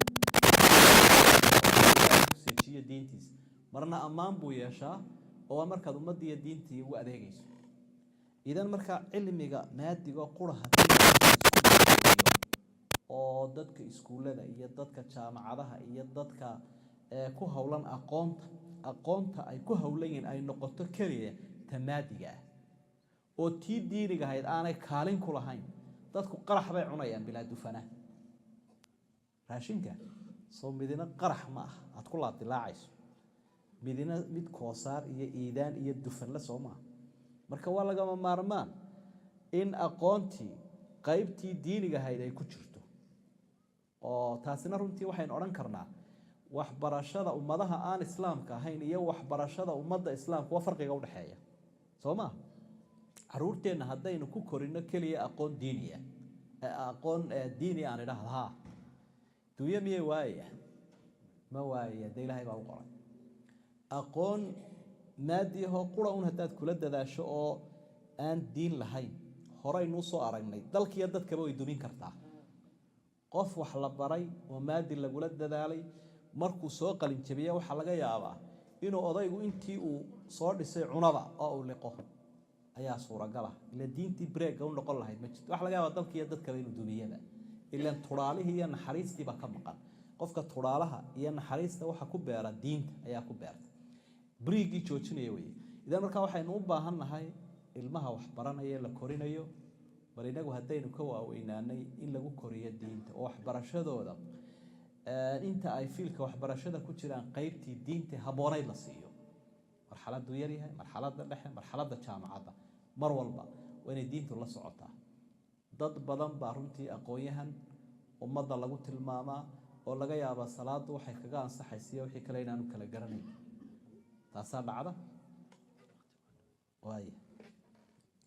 sijiya diintiis marna amaan buu yeeshaa oo markaad ummadii diintii ugu adeegayso idan marka cilmiga maadiga quraha oo dadka iskuulada iyo dadka jaamacadaha iyo dadka ku hawlan aqoonta ay ku hawlayeen ay noqoto kaliya tamaadiga oo tii diiniga ahayd aanay kaalin ku lahayn dadku qarax bay cunayaan bilaa dufana raashinka soo midina qarax ma ah aad ku la dilaacayso midina mid koosaar iyo iidaan iyo dufan la soo ma marka waa laga maarmaan in aqoontii qaybtii diiniga ahayd ay ku jirto oo taasina runtii waxaan oran karnaa waxbarashada ummadaha aan islaamka ahayn iyo waxbarashada ummadda islaamka waa farqiga u dhaxeeya Sooma caruurteena hadaynu ku korino kaliya aqoon diiniya aqoon diini aan idhaahdaa duuyamiye waaya ma waaya Ilaahay baa u qoray aqoon maadiyaho qura un haddaad kula dadaasho oo aan diin lahayn horeynuu soo aragnay dalkiiyo dadkaba way dumin kartaa. qof wax la baray oo maadi lagula dadaalay markuu soo qalin jabiya waxaa laga yaabaa inuu odaygu intii uu soo dhisay cunaba oo uu liqo ayaa suuragala ila diintii breega u noqon lahayd ma jirto. waxa laga yaabaa dalkiiyo dadkaba inuu dumiyaba ilaan turaalihii iyo naxariistiiba ka maqan. qofka turaalaha iyo naxariista waxa ku beera diinta ayaa ku beerta breegii joojinaya weeye. idan markaa waxaynu u baahannahay ilmaha wax baranaya la korinayo bal inagu haddaynu ka waaweynaanay in lagu koriyo diinta oo waxbarashadooda inta ay fiilka waxbarashada ku jiraan qaybtii diinta haboonayd la siiyo marxaladdu yaryahay marxaladda dhexe marxaladda jaamacadda mar walba waa inay diintu la socotaa. dad badan baa runtii aqoon-yahan ummadda lagu tilmaamaa oo laga yaabaa salaadu waxay kaga ansaxaysiiyo wixii kale inaanu kala garanayn. taasaa dhacda waaya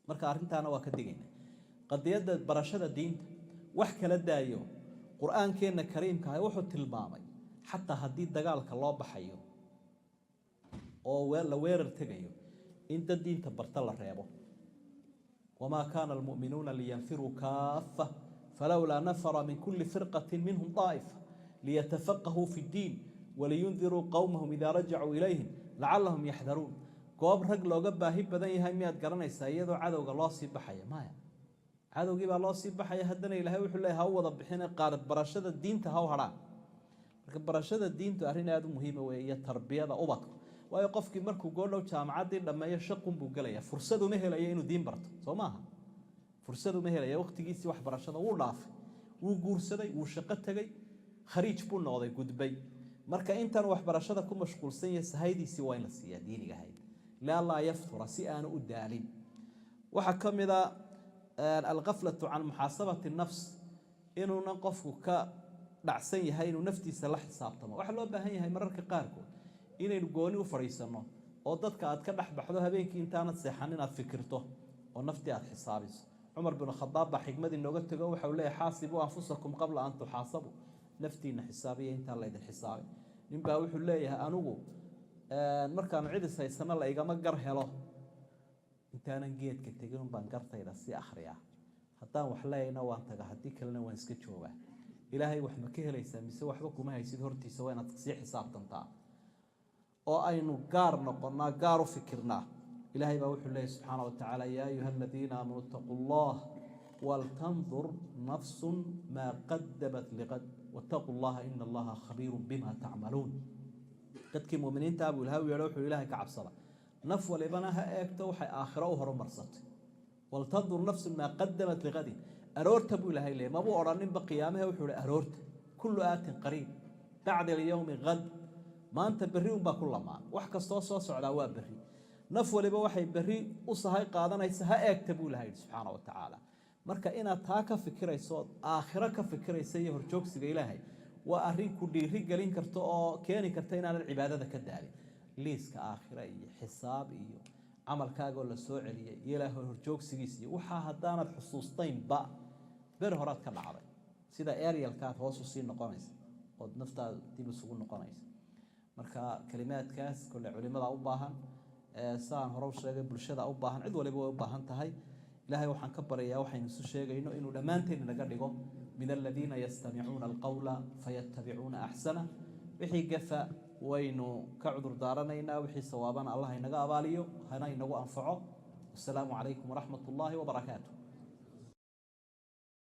marka arrintaana waa ka digayna qadiyadda barashada diinta wax kala daayo. qur-aankeenna kariimka ah wuxuu tilmaamay xataa haddii dagaalka loo baxayo oo la weerar tegayo in dad diinta barta la reebo. wamaa kaana almu'minuuna liyanfiruu kaafa falowlaa nafara min kulli firqatin minhum daa'ifa liyatafaqahuu fi ddiin waliyundiruu qowmahum idaa rajacuu ilayhim lacallahum yaxdaruun. goob rag looga baahi badan yahay miyaad garanaysaa iyadoo cadowga loo sii baxaya? maya, cadowgii baa loo sii baxaya. haddana ilaahay wuxuu leeyahay ha u wada bixina qaar barashada diinta ha u hadhaan. marka barashada diintu arrin aada u muhiima weeye iyo tarbiyada ubadka. waayo qofkii markuu goodhow jaamacaddii dhammeeyo shaqun buu gelaya fursad uma helaya inuu diin barto soo maaha. fursad uma helaya waqtigiisii waxbarashada wuu dhaafay wuu guursaday wuu shaqo tegay khariij buu noqday gudbay. marka intan waxbarashada ku mashquulsan yahay sahaydiisii waa in la siiyaa diiniga ahayd laa laa yaftura si aanu u daalin. waxaa ka mid a alghaflatu can muxaasabati nafs inuuna qofku ka dhacsan yahay inuu naftiisa la xisaabtamo. waxaa loo baahan yahay mararka qaarkood inaynu gooni u fadhiisanno oo dadka aad ka dhex baxdo habeenkii intaanad seexan inaad fikirto oo naftii aad xisaabiso. cumar bin khadaab baa xikmad inooga tego waxau leeyahay xaasibuu anfusakum qabla an tuxaasabu naftiina xisaabiya intaan laydin xisaabay. ninbaa wuxuu leeyahay anigu markaanu cidis haysano la igama gar helo intaanan geedka tegin baan gartayda si akhriya. haddaan wax leeyayna waan taga haddii kalena waan iska joogaa. ilaahay wax ma ka helaysaa mise waxba kuma haysid hortiisa waa inaad sii xisaabtantaa oo aynu gaar noqonnaa gaar u fikirnaa. ilaahay baa wuxuu leeyahy subxaana wa tacaala yaa ayuha aladiina aamanuu itaquu allah waltandur nafsun maa qadamat liqad wattaquu llaha ina allaha khabiirun bima tacmaluun. dadkii muminiinta buu ilahay u yeedho wuxuu ilaahay ka cabsada naf walibana ha eegto waxay aakhiro u horumarsatay. waltandur nafsun maa qadamat liqadin aroorta buu ilaahay leeyahy mabuu odhaninba qiyaamaha wuxuu ihi aroorta kullu aatin qariib bacda alyawmi qad. maanta berri unbaa ku lamaan wax kastoo soo socdaa waa berri. naf waliba waxay berri u sahay qaadanaysa ha eegta buu ilahay subxaana wa tacaala. marka inaad taa ka fikirayso aakhiro ka fikiraysa iyo horjoogsiga ilaahay waa arrin ku dhiiri gelin karta oo keeni karta inaanad cibaadada ka daalin. liiska aakhiro iyo xisaab iyo camalkaagoo la soo celiyay iyo ilaahay horjoogsigiisa iyo waxaa haddaanad xusuustaynba ber horaad ka dhacday sida eryalkaad hoos u sii noqonaysa ood naftaada dib isugu noqonaysa. marka kalimaadkaas kole culimada u baahan saan hore u sheegay bulshada u baahan cid waliba way u baahan tahay. ilaahay waxaan ka baryayaa waxaynu isu sheegayno inuu dhammaanteen naga dhigo min aladiina yastamicuuna alqawla fayattabicuuna axsana. wixii gafa waynu ka cudur daaranaynaa wixii sawaabana allah inaga abaaliyo hana inagu anfaco. wasalaamu calaykum waraxmat ullaahi wabarakaatu.